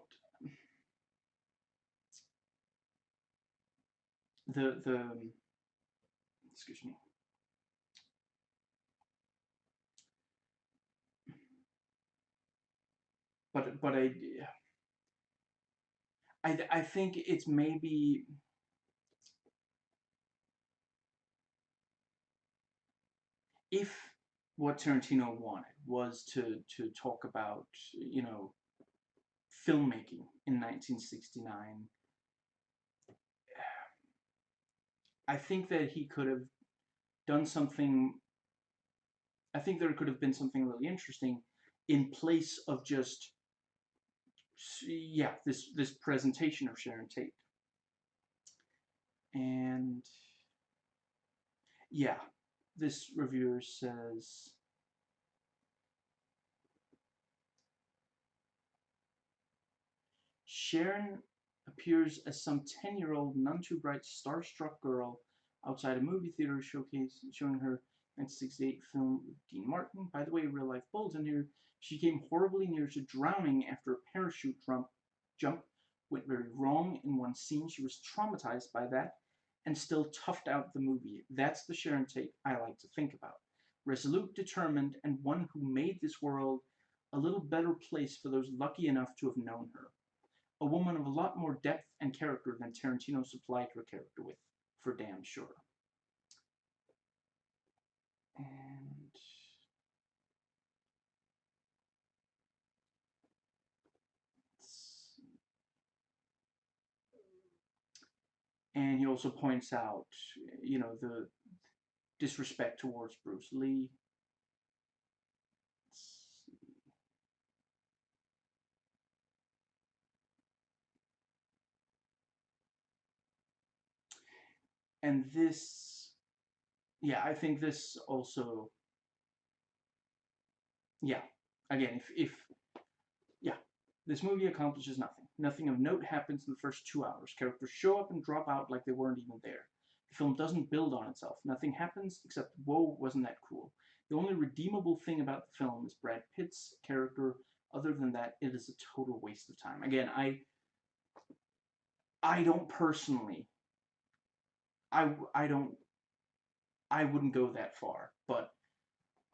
the excuse me, but I think it's maybe, if what Tarantino wanted was to talk about, filmmaking in 1969, I think that he could have done something. I think there could have been something really interesting in place of just, yeah, this presentation of Sharon Tate. And yeah, this reviewer says, Sharon appears as some 10-year-old, none too bright, starstruck girl outside a movie theater showcase showing her 1968 film with Dean Martin. By the way, real life bulletin here. She came horribly near to drowning after a parachute jump went very wrong in one scene. She was traumatized by that and still toughed out the movie. That's the Sharon Tate I like to think about. Resolute, determined, and one who made this world a little better place for those lucky enough to have known her. A woman of a lot more depth and character than Tarantino supplied her character with, for damn sure. And he also points out, the disrespect towards Bruce Lee. And this, yeah, I think this also, yeah, again, if yeah, this movie accomplishes nothing. Nothing of note happens in the first 2 hours. Characters show up and drop out like they weren't even there. The film doesn't build on itself. Nothing happens except, whoa, wasn't that cool? The only redeemable thing about the film is Brad Pitt's character. Other than that, it is a total waste of time. Again, I don't personally, I don't, I wouldn't go that far, but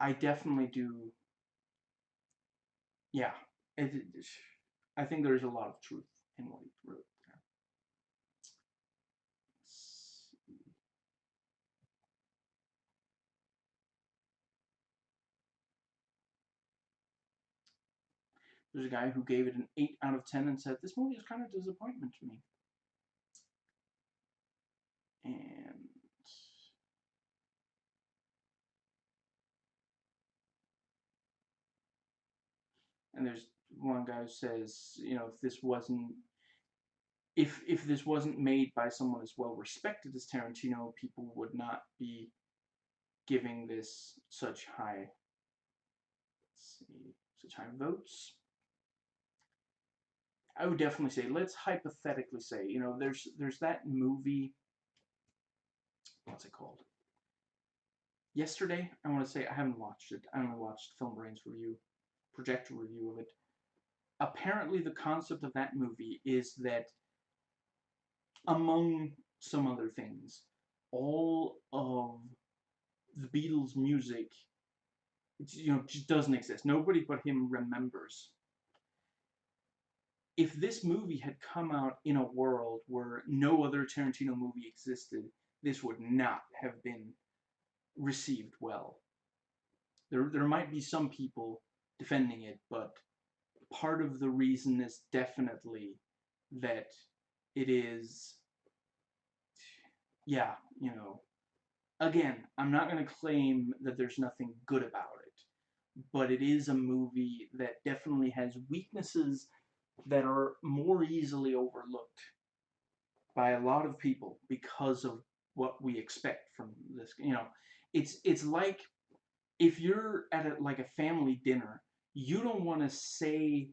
I definitely do, yeah, I think there's a lot of truth in what he wrote there. There's a guy who gave it an 8 out of 10 and said, this movie is kind of a disappointment to me. And there's one guy who says, if this wasn't made by someone as well respected as Tarantino, people would not be giving this such high, such high votes. I would definitely say, let's hypothetically say, there's that movie, what's it called? Yesterday, I want to say, I haven't watched it. I only watched Film Brain's projector review of it. Apparently, the concept of that movie is that, among some other things, all of the Beatles' music, just doesn't exist. Nobody but him remembers. If this movie had come out in a world where no other Tarantino movie existed, this would not have been received well. There might be some people defending it, but part of the reason is definitely that it is yeah, you know, again, I'm not going to claim that there's nothing good about it, but it is a movie that definitely has weaknesses that are more easily overlooked by a lot of people because of what we expect from this. You know, it's like if you're at like a family dinner, you don't want to say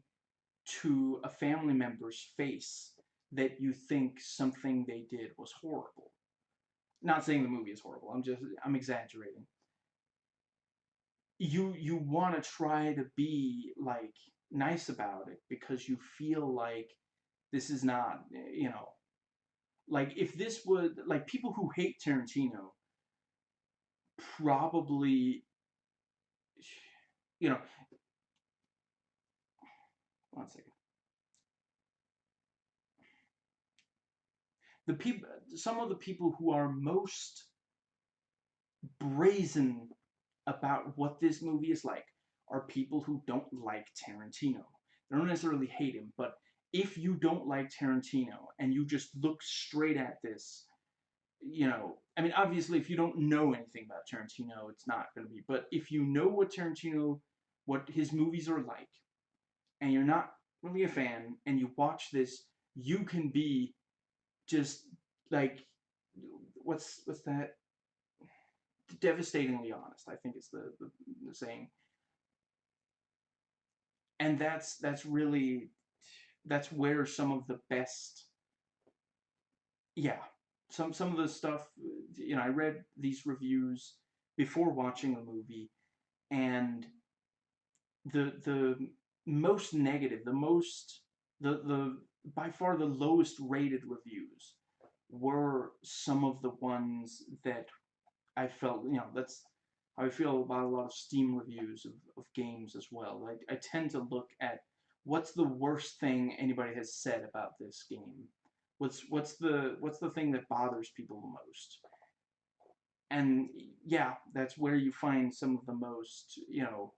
to a family member's face that you think something they did was horrible. Not saying the movie is horrible. I'm exaggerating. You want to try to be like nice about it because you feel like this is not, you know, like if this would, like, people who hate Tarantino probably, you know, one second. The people, some of the people who are most brazen about what this movie is like are people who don't like Tarantino. They don't necessarily hate him, but if you don't like Tarantino and you just look straight at this, you know, I mean, obviously, if you don't know anything about Tarantino, it's not going to be. But if you know what Tarantino, what his movies are like, and you're not really a fan, and you watch this, you can be just like, what's that? Devastatingly honest, I think is the saying. And that's really, that's where some of the best, yeah, some of the stuff, you know, I read these reviews before watching the movie, and the most negative, the by far the lowest rated reviews were some of the ones that I felt, you know, that's how I feel about a lot of Steam reviews of games as well. I tend to look at what's the worst thing anybody has said about this game. What's the thing that bothers people the most? And yeah, that's where you find some of the most, you know,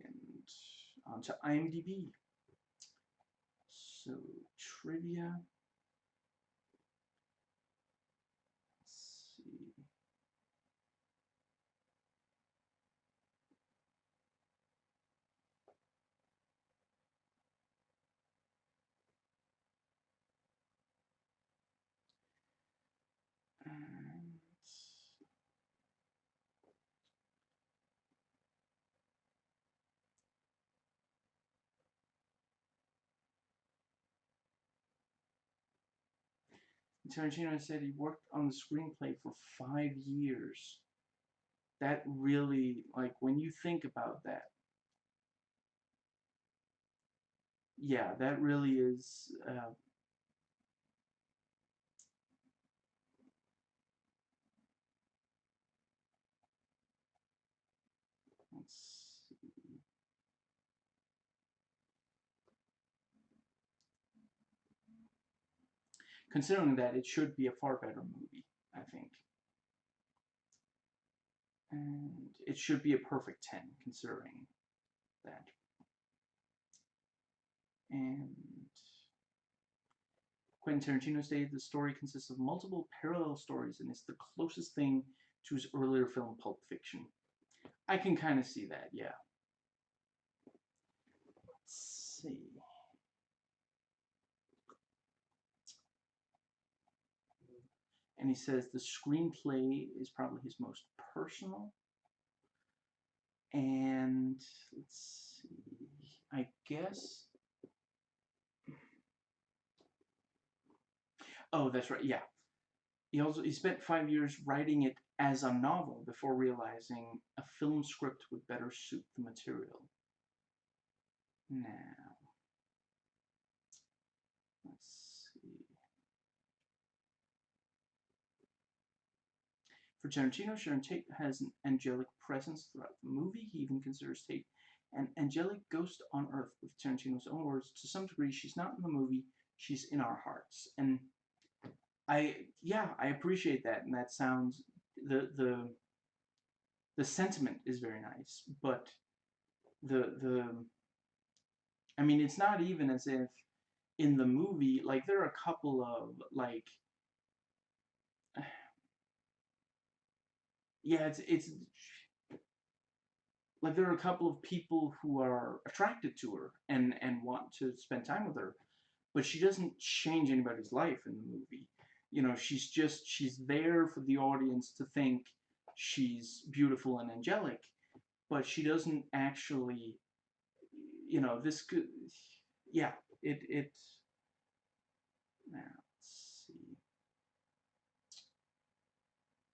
and onto IMDb. So trivia. Let's see. And Tarantino said he worked on the screenplay for 5 years. That really, like, when you think about that, yeah, that really is. Let's see. Considering that, it should be a far better movie, I think. And it should be a perfect 10, considering that. And Quentin Tarantino stated the story consists of multiple parallel stories and is the closest thing to his earlier film Pulp Fiction. I can kind of see that, yeah. Let's see. And he says the screenplay is probably his most personal. And let's see. I guess. Oh, that's right. Yeah. He spent 5 years writing it as a novel before realizing a film script would better suit the material. Now, let's see. For Tarantino, Sharon Tate has an angelic presence throughout the movie. He even considers Tate an angelic ghost on Earth. With Tarantino's own words, to some degree, she's not in the movie; she's in our hearts. And I appreciate that, and that sounds, the sentiment is very nice, but the I mean, it's not even as if in the movie, like, there are a couple of, like, yeah, it's like there are a couple of people who are attracted to her and want to spend time with her, but she doesn't change anybody's life in the movie. You know, she's there for the audience to think she's beautiful and angelic, but she doesn't actually, you know, this could, yeah, it. Now, let's see.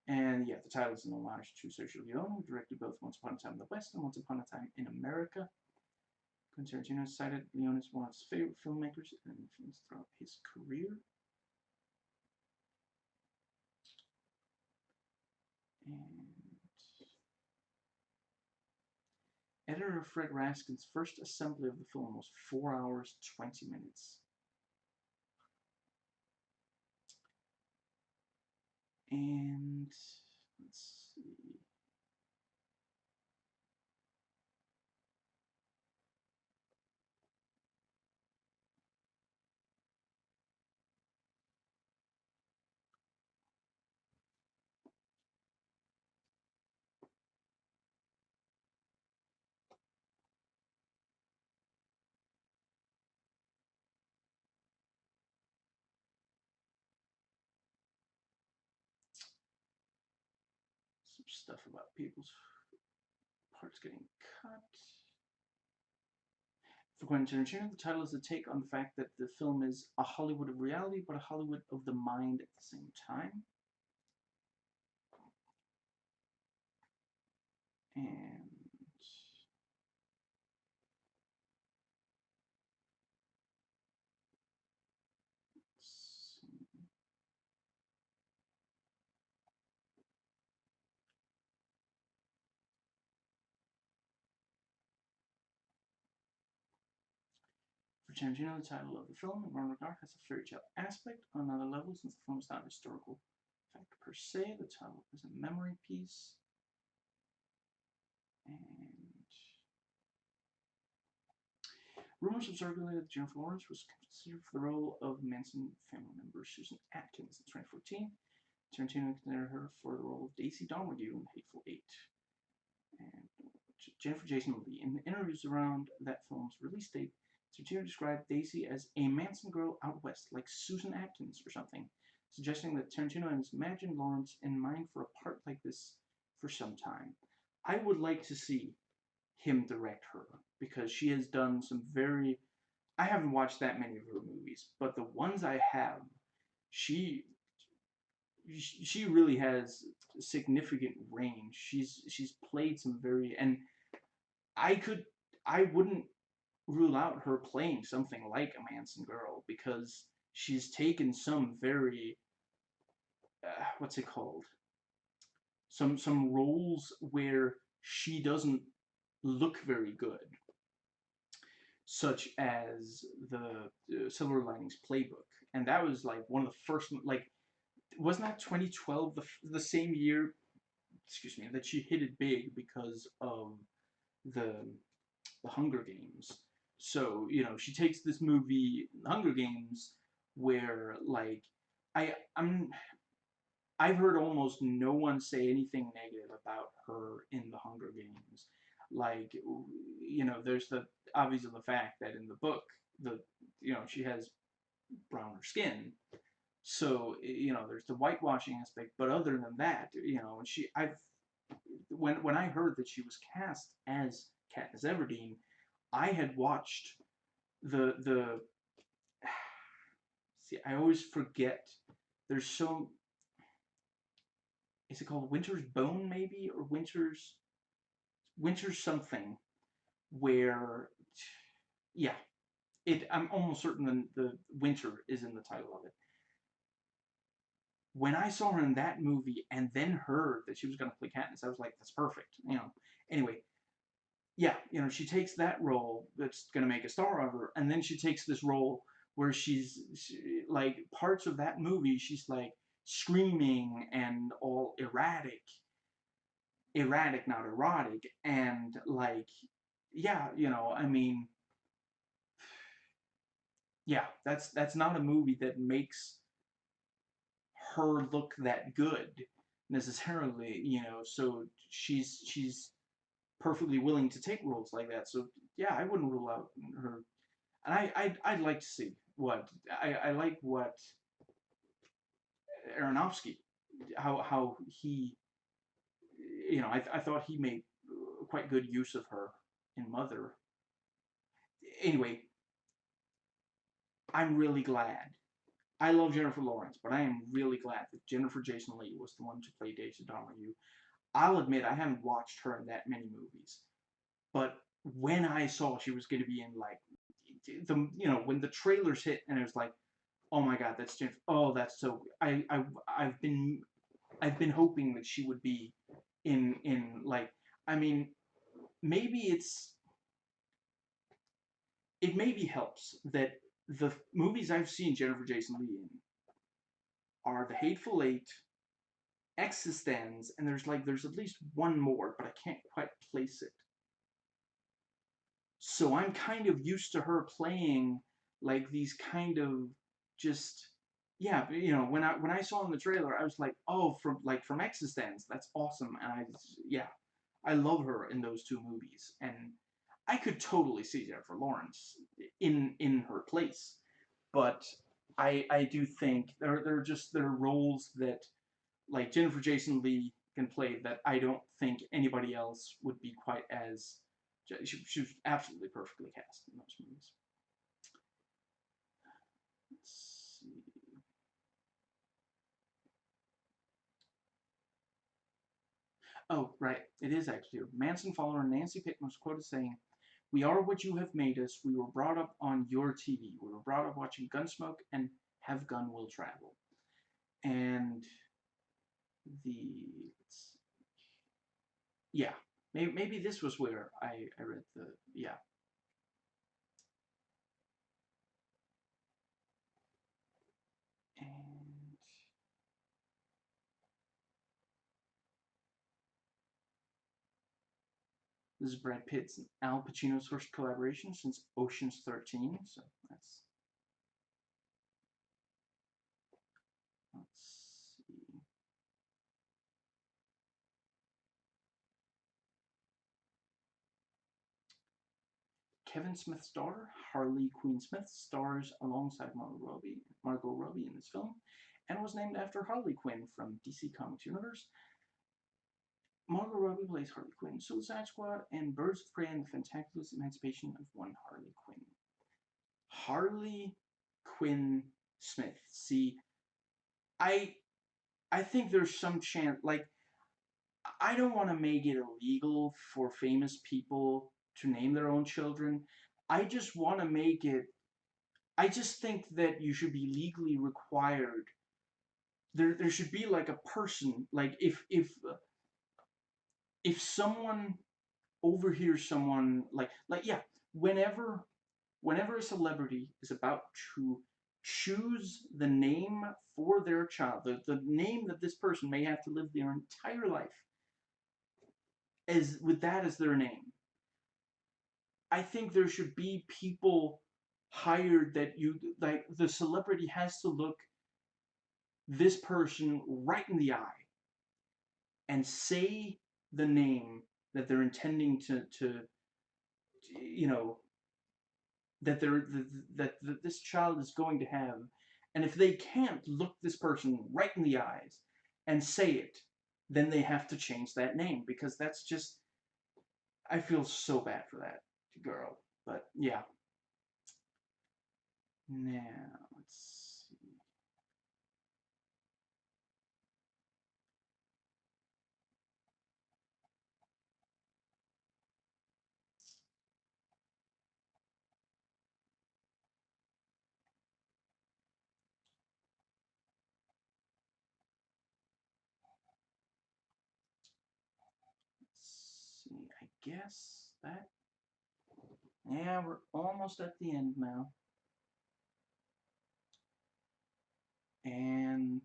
And yeah, the title is an homage to Sergio Leone, who directed both Once Upon a Time in the West and Once Upon a Time in America. Quentin Tarantino cited Leone as one of his favorite filmmakers and influenced throughout his career. And editor Fred Raskin's first assembly of the film was 4 hours 20 minutes. And let's see. Some stuff about people's parts getting cut. For Quentin Tarantino, the title is a take on the fact that the film is a Hollywood of reality, but a Hollywood of the mind at the same time. And for Tarantino, the title of the film, in one regard, has a fairy tale aspect. On another level, since the film is not a historical fact per se, the title is a memory piece. And rumors have circulated that Jennifer Lawrence was considered for the role of Manson family member Susan Atkins in 2014. Tarantino considered her for the role of Daisy Domergue in Hateful Eight. And Jennifer Jason Lee, in interviews around that film's release date, Tarantino described Daisy as a Manson girl out west, like Susan Atkins or something, suggesting that Tarantino has imagined Lawrence in mind for a part like this for some time. I would like to see him direct her because she has done some very. I haven't watched that many of her movies, but the ones I have, she she really has significant range. She's played some very, and I could I wouldn't rule out her playing something like a Manson girl because she's taken some very what's it called, some roles where she doesn't look very good, such as the Silver Linings Playbook, and that was like one of the first, like, wasn't that 2012, the same year, excuse me, that she hit it big because of the the Hunger Games. So, you know, she takes this movie, Hunger Games, where like I'm I've heard almost no one say anything negative about her in the Hunger Games. Like, you know, there's the obviously the fact that in the book, the you know, she has browner skin. So, you know, there's the whitewashing aspect, but other than that, you know, she I've when I heard that she was cast as Katniss Everdeen, I had watched the see, I always forget. There's so is it called Winter's Bone maybe or Winter's something where yeah, it I'm almost certain the Winter is in the title of it. When I saw her in that movie and then heard that she was going to play Katniss, I was like, that's perfect. You know. Anyway, yeah, you know, she takes that role that's going to make a star of her, and then she takes this role where like parts of that movie, she's like screaming and all erratic, not erotic, and like, yeah, you know, I mean, yeah, that's not a movie that makes her look that good. necessarily, so she's perfectly willing to take roles like that. So yeah, I wouldn't rule out her. And I'd like to see what I like what Aronofsky, how he, I thought he made quite good use of her in Mother. Anyway, I'm really glad. I love Jennifer Lawrence, but I am really glad that Jennifer Jason Leigh was the one to play Daisy Donahue. I'll admit I haven't watched her in that many movies, but when I saw she was going to be in like when the trailers hit and it was like, oh my god, that's Jennifer. Oh, that's so. I've been hoping that she would be in like, I mean, maybe it maybe helps that the movies I've seen Jennifer Jason Leigh in are The Hateful Eight, Existence, and there's at least one more, but I can't quite place it. So I'm kind of used to her playing like these kind of just, yeah, when I saw in the trailer, I was like, oh, from Existence, that's awesome, and yeah, I love her in those two movies, and I could totally see Jennifer Lawrence in her place, but I do think there are roles that like Jennifer Jason Leigh can play that I don't think anybody else would be quite as. She was absolutely perfectly cast in those movies. Let's see. Oh, right. It is actually. Manson follower Nancy Pittman was quoted saying, "We are what you have made us. We were brought up on your TV. We were brought up watching Gunsmoke and Have Gun Will Travel." And the yeah, maybe this was where I read the yeah. And this is Brad Pitt's and Al Pacino's first collaboration since Ocean's 13. So let's see. Kevin Smith's daughter, Harley Quinn Smith, stars alongside Margot Robbie in this film, and was named after Harley Quinn from DC Comics Universe. Margot Robbie plays Harley Quinn, Suicide Squad, and Birds of Prey and the Fantabulous Emancipation of One Harley Quinn. Harley Quinn Smith. See, I I think there's some chance, like, I don't want to make it illegal for famous people to name their own children. I just want to make it. I just think that you should be legally required. There should be like a person, like if someone overhears someone like yeah, whenever whenever a celebrity is about to choose the name for their child, the name that this person may have to live their entire life as with that as their name, I think there should be people hired that you like the celebrity has to look this person right in the eye and say the name that they're intending to you know that that this child is going to have, and if they can't look this person right in the eyes and say it, then they have to change that name because that's just I feel so bad for that girl. But yeah, now let's see. Let's see. I guess that yeah, we're almost at the end now, and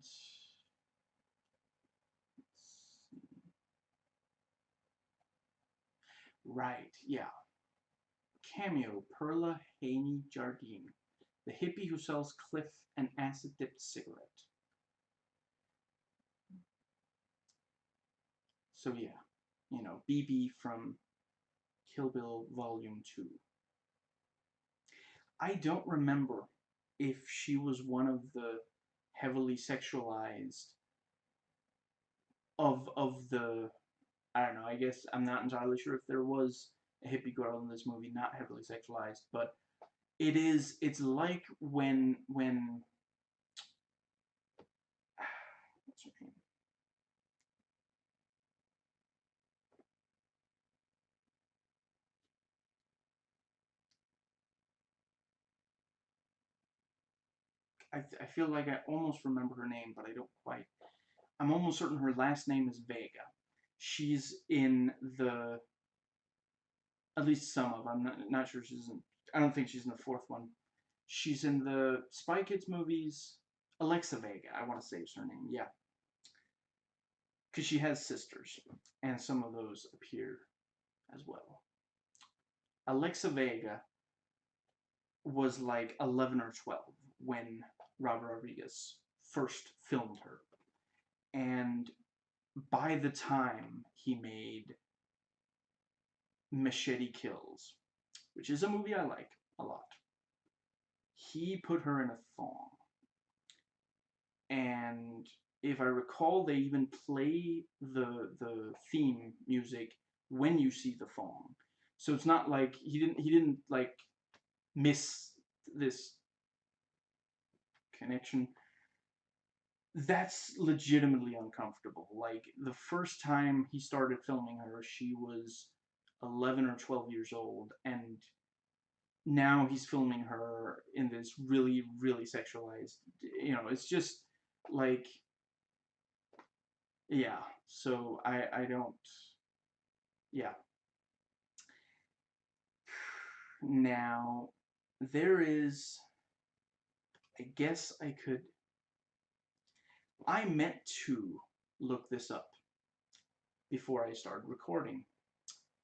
right, yeah, cameo Perla Haney Jardine, the hippie who sells Cliff an acid-dipped cigarette. So yeah, you know, BB from Kill Bill Volume 2. I don't remember if she was one of the heavily sexualized of the, I don't know, I guess I'm not entirely sure if there was a hippie girl in this movie not heavily sexualized, but it's like when what's her name? I feel like I almost remember her name, but I don't quite. I'm almost certain her last name is Vega. She's in the, at least some of. I'm not sure she's in. I don't think she's in the fourth one. She's in the Spy Kids movies. Alexa Vega, I want to say is her name. Yeah, because she has sisters, and some of those appear as well. Alexa Vega was like 11 or 12 when Robert Rodriguez first filmed her, and by the time he made Machete Kills, which is a movie I like a lot, he put her in a thong. And if I recall, they even play the theme music when you see the thong. So it's not like he didn't like miss this connection. That's legitimately uncomfortable. Like the first time he started filming her, she was 11 or 12 years old, and now he's filming her in this really, really sexualized, you know, it's just like, yeah. So I don't, yeah. Now, there is, I guess I meant to look this up before I started recording,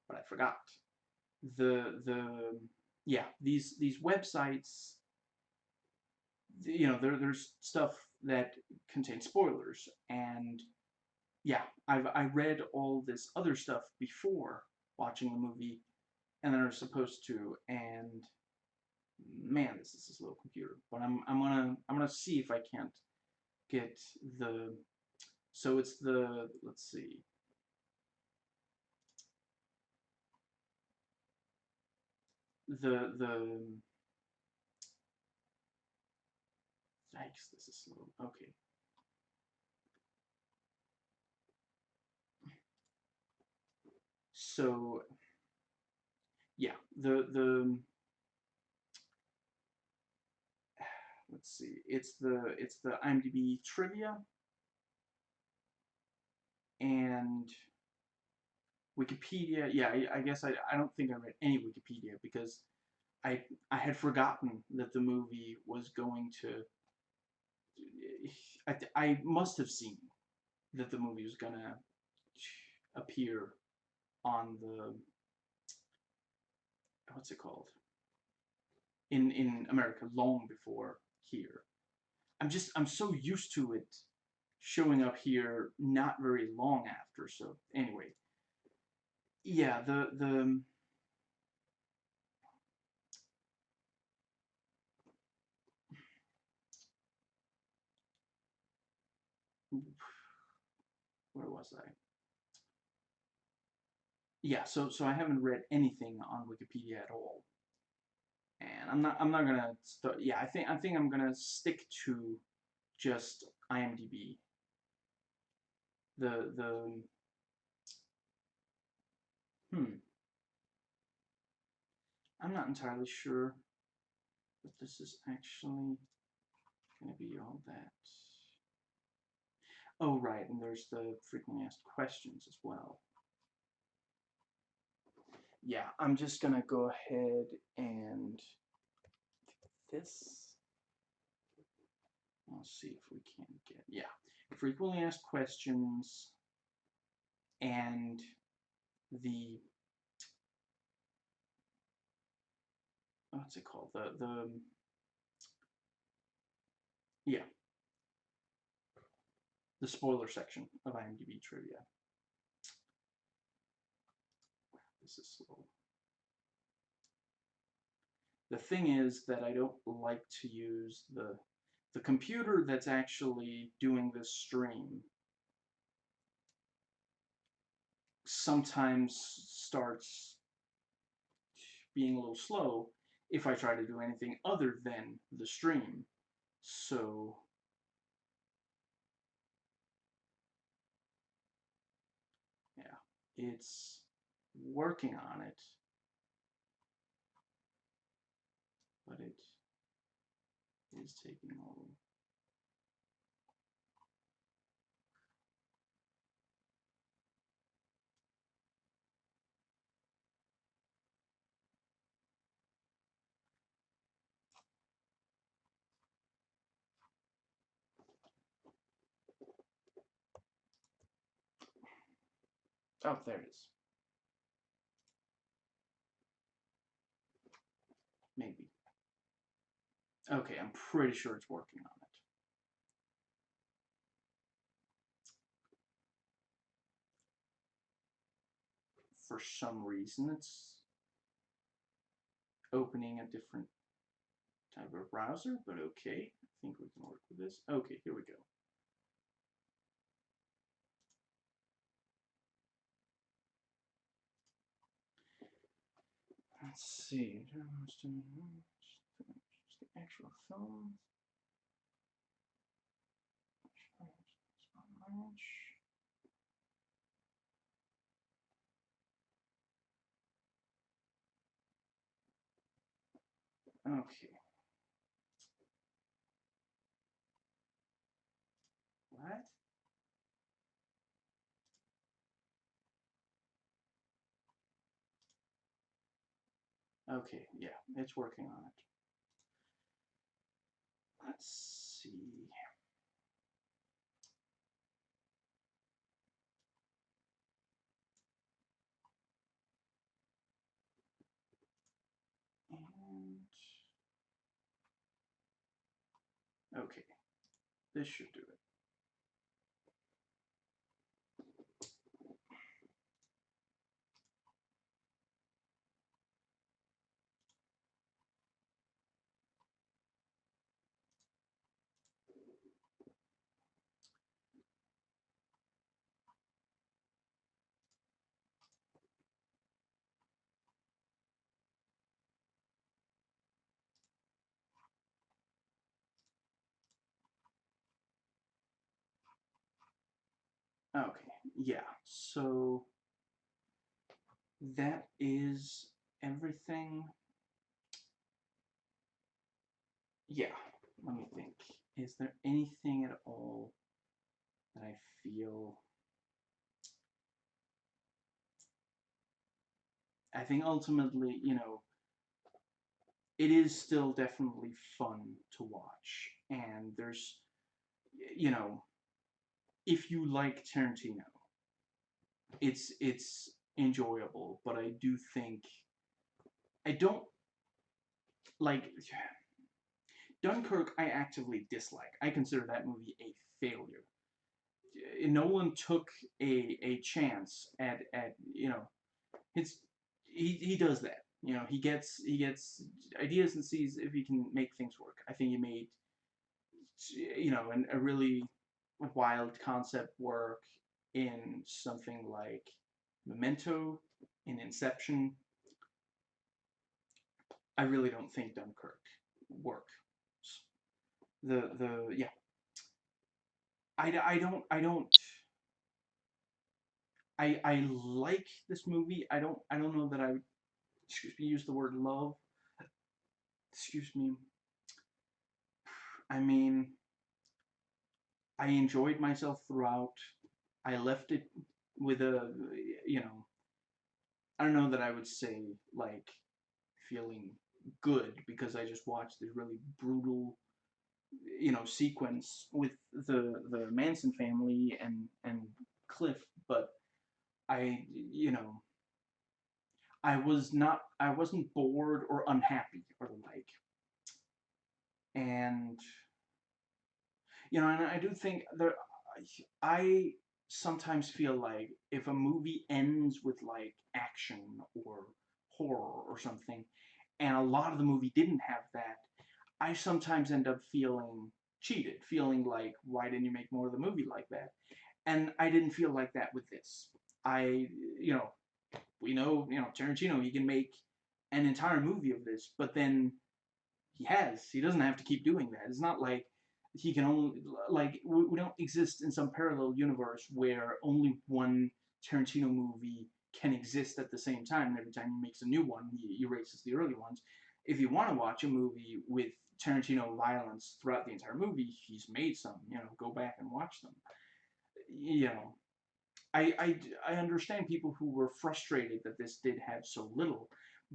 but I forgot. The yeah, these websites, you know, there's stuff that contains spoilers, and yeah, I read all this other stuff before watching the movie, and then I was supposed to, and man, this is a slow computer. But I'm gonna see if I can't get the, so it's the, let's see, the yikes, this is slow. Okay. So yeah, the let's see, it's the IMDb trivia and Wikipedia. Yeah, I guess I don't think I read any Wikipedia because I had forgotten that the movie was going to. I must have seen that the movie was gonna appear on the, what's it called, in America long before here. I'm so used to it showing up here not very long after. So anyway, yeah, the where was I? Yeah, so I haven't read anything on Wikipedia at all, and I'm not gonna start. Yeah, I think I'm gonna stick to just IMDb. The hmm, I'm not entirely sure that this is actually gonna be all that. Oh right, and there's the frequently asked questions as well. Yeah, I'm just gonna go ahead and this. Let's see if we can get, yeah, frequently asked questions and the, what's it called, the yeah, the spoiler section of IMDb trivia. this is slow. The thing is that I don't like to use the computer that's actually doing this stream sometimes starts being a little slow if I try to do anything other than the stream. So yeah, it's working on it, but it is taking a little. Oh, there it is. Maybe. Okay, I'm pretty sure it's working on it. For some reason, it's opening a different type of browser, but okay. I think we can work with this. Okay, here we go. Let's see. The actual film. Okay. What? Okay, yeah, it's working on it. Let's see. And okay, this should do it. Okay, yeah, so that is everything. Yeah, let me think. Is there anything at all that I feel? I think ultimately, it is still definitely fun to watch. And there's, you know, if you like Tarantino, it's enjoyable. But I do think I don't like Dunkirk. I actively dislike. I consider that movie a failure. Nolan took a chance at his he does that. He gets ideas and sees if he can make things work. I think he made a really wild concept work in something like Memento, in Inception. I really don't think Dunkirk works. The yeah, I don't I like this movie. I don't know that I would, excuse me, use the word love. Excuse me. I mean, I enjoyed myself throughout. I left it with a, you know, I don't know that I would say like feeling good because I just watched this really brutal, sequence with the Manson family and Cliff, but I, I wasn't bored or unhappy or the like, and and I do think there, I sometimes feel like if a movie ends with like action or horror or something, and a lot of the movie didn't have that, I sometimes end up feeling cheated, feeling like, why didn't you make more of the movie like that? And I didn't feel like that with this. I, you know, we know, Tarantino, he can make an entire movie of this, but then he doesn't have to keep doing that. It's not like he can only, like, we don't exist in some parallel universe where only one Tarantino movie can exist at the same time, and every time he makes a new one, he erases the early ones. If you want to watch a movie with Tarantino violence throughout the entire movie, he's made some. Go back and watch them. You know, I understand people who were frustrated that this did have so little,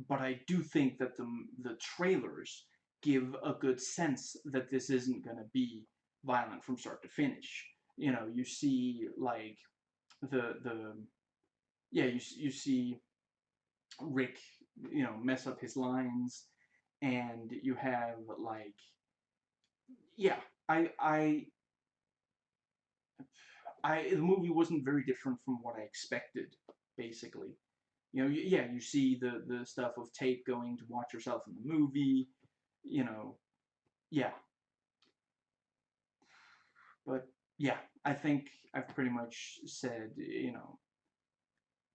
but I do think that the trailers give a good sense that this isn't going to be violent from start to finish. You see like the yeah, you see Rick, mess up his lines, and you have like, yeah, I I the movie wasn't very different from what I expected, basically. Yeah, you see the stuff of Tate going to watch herself in the movie, you know, yeah. But yeah, I think I've pretty much said,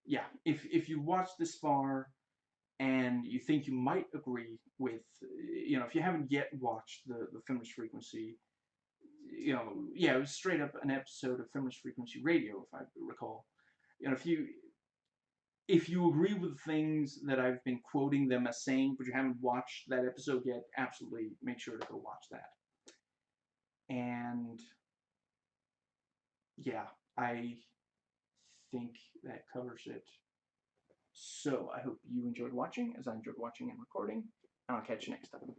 yeah, if you watch this far and you think you might agree with, if you haven't yet watched the Feminist Frequency, yeah, it was straight up an episode of Feminist Frequency Radio, if I recall. If you agree with things that I've been quoting them as saying, but you haven't watched that episode yet, absolutely make sure to go watch that. And yeah, I think that covers it. So I hope you enjoyed watching, as I enjoyed watching and recording, and I'll catch you next time.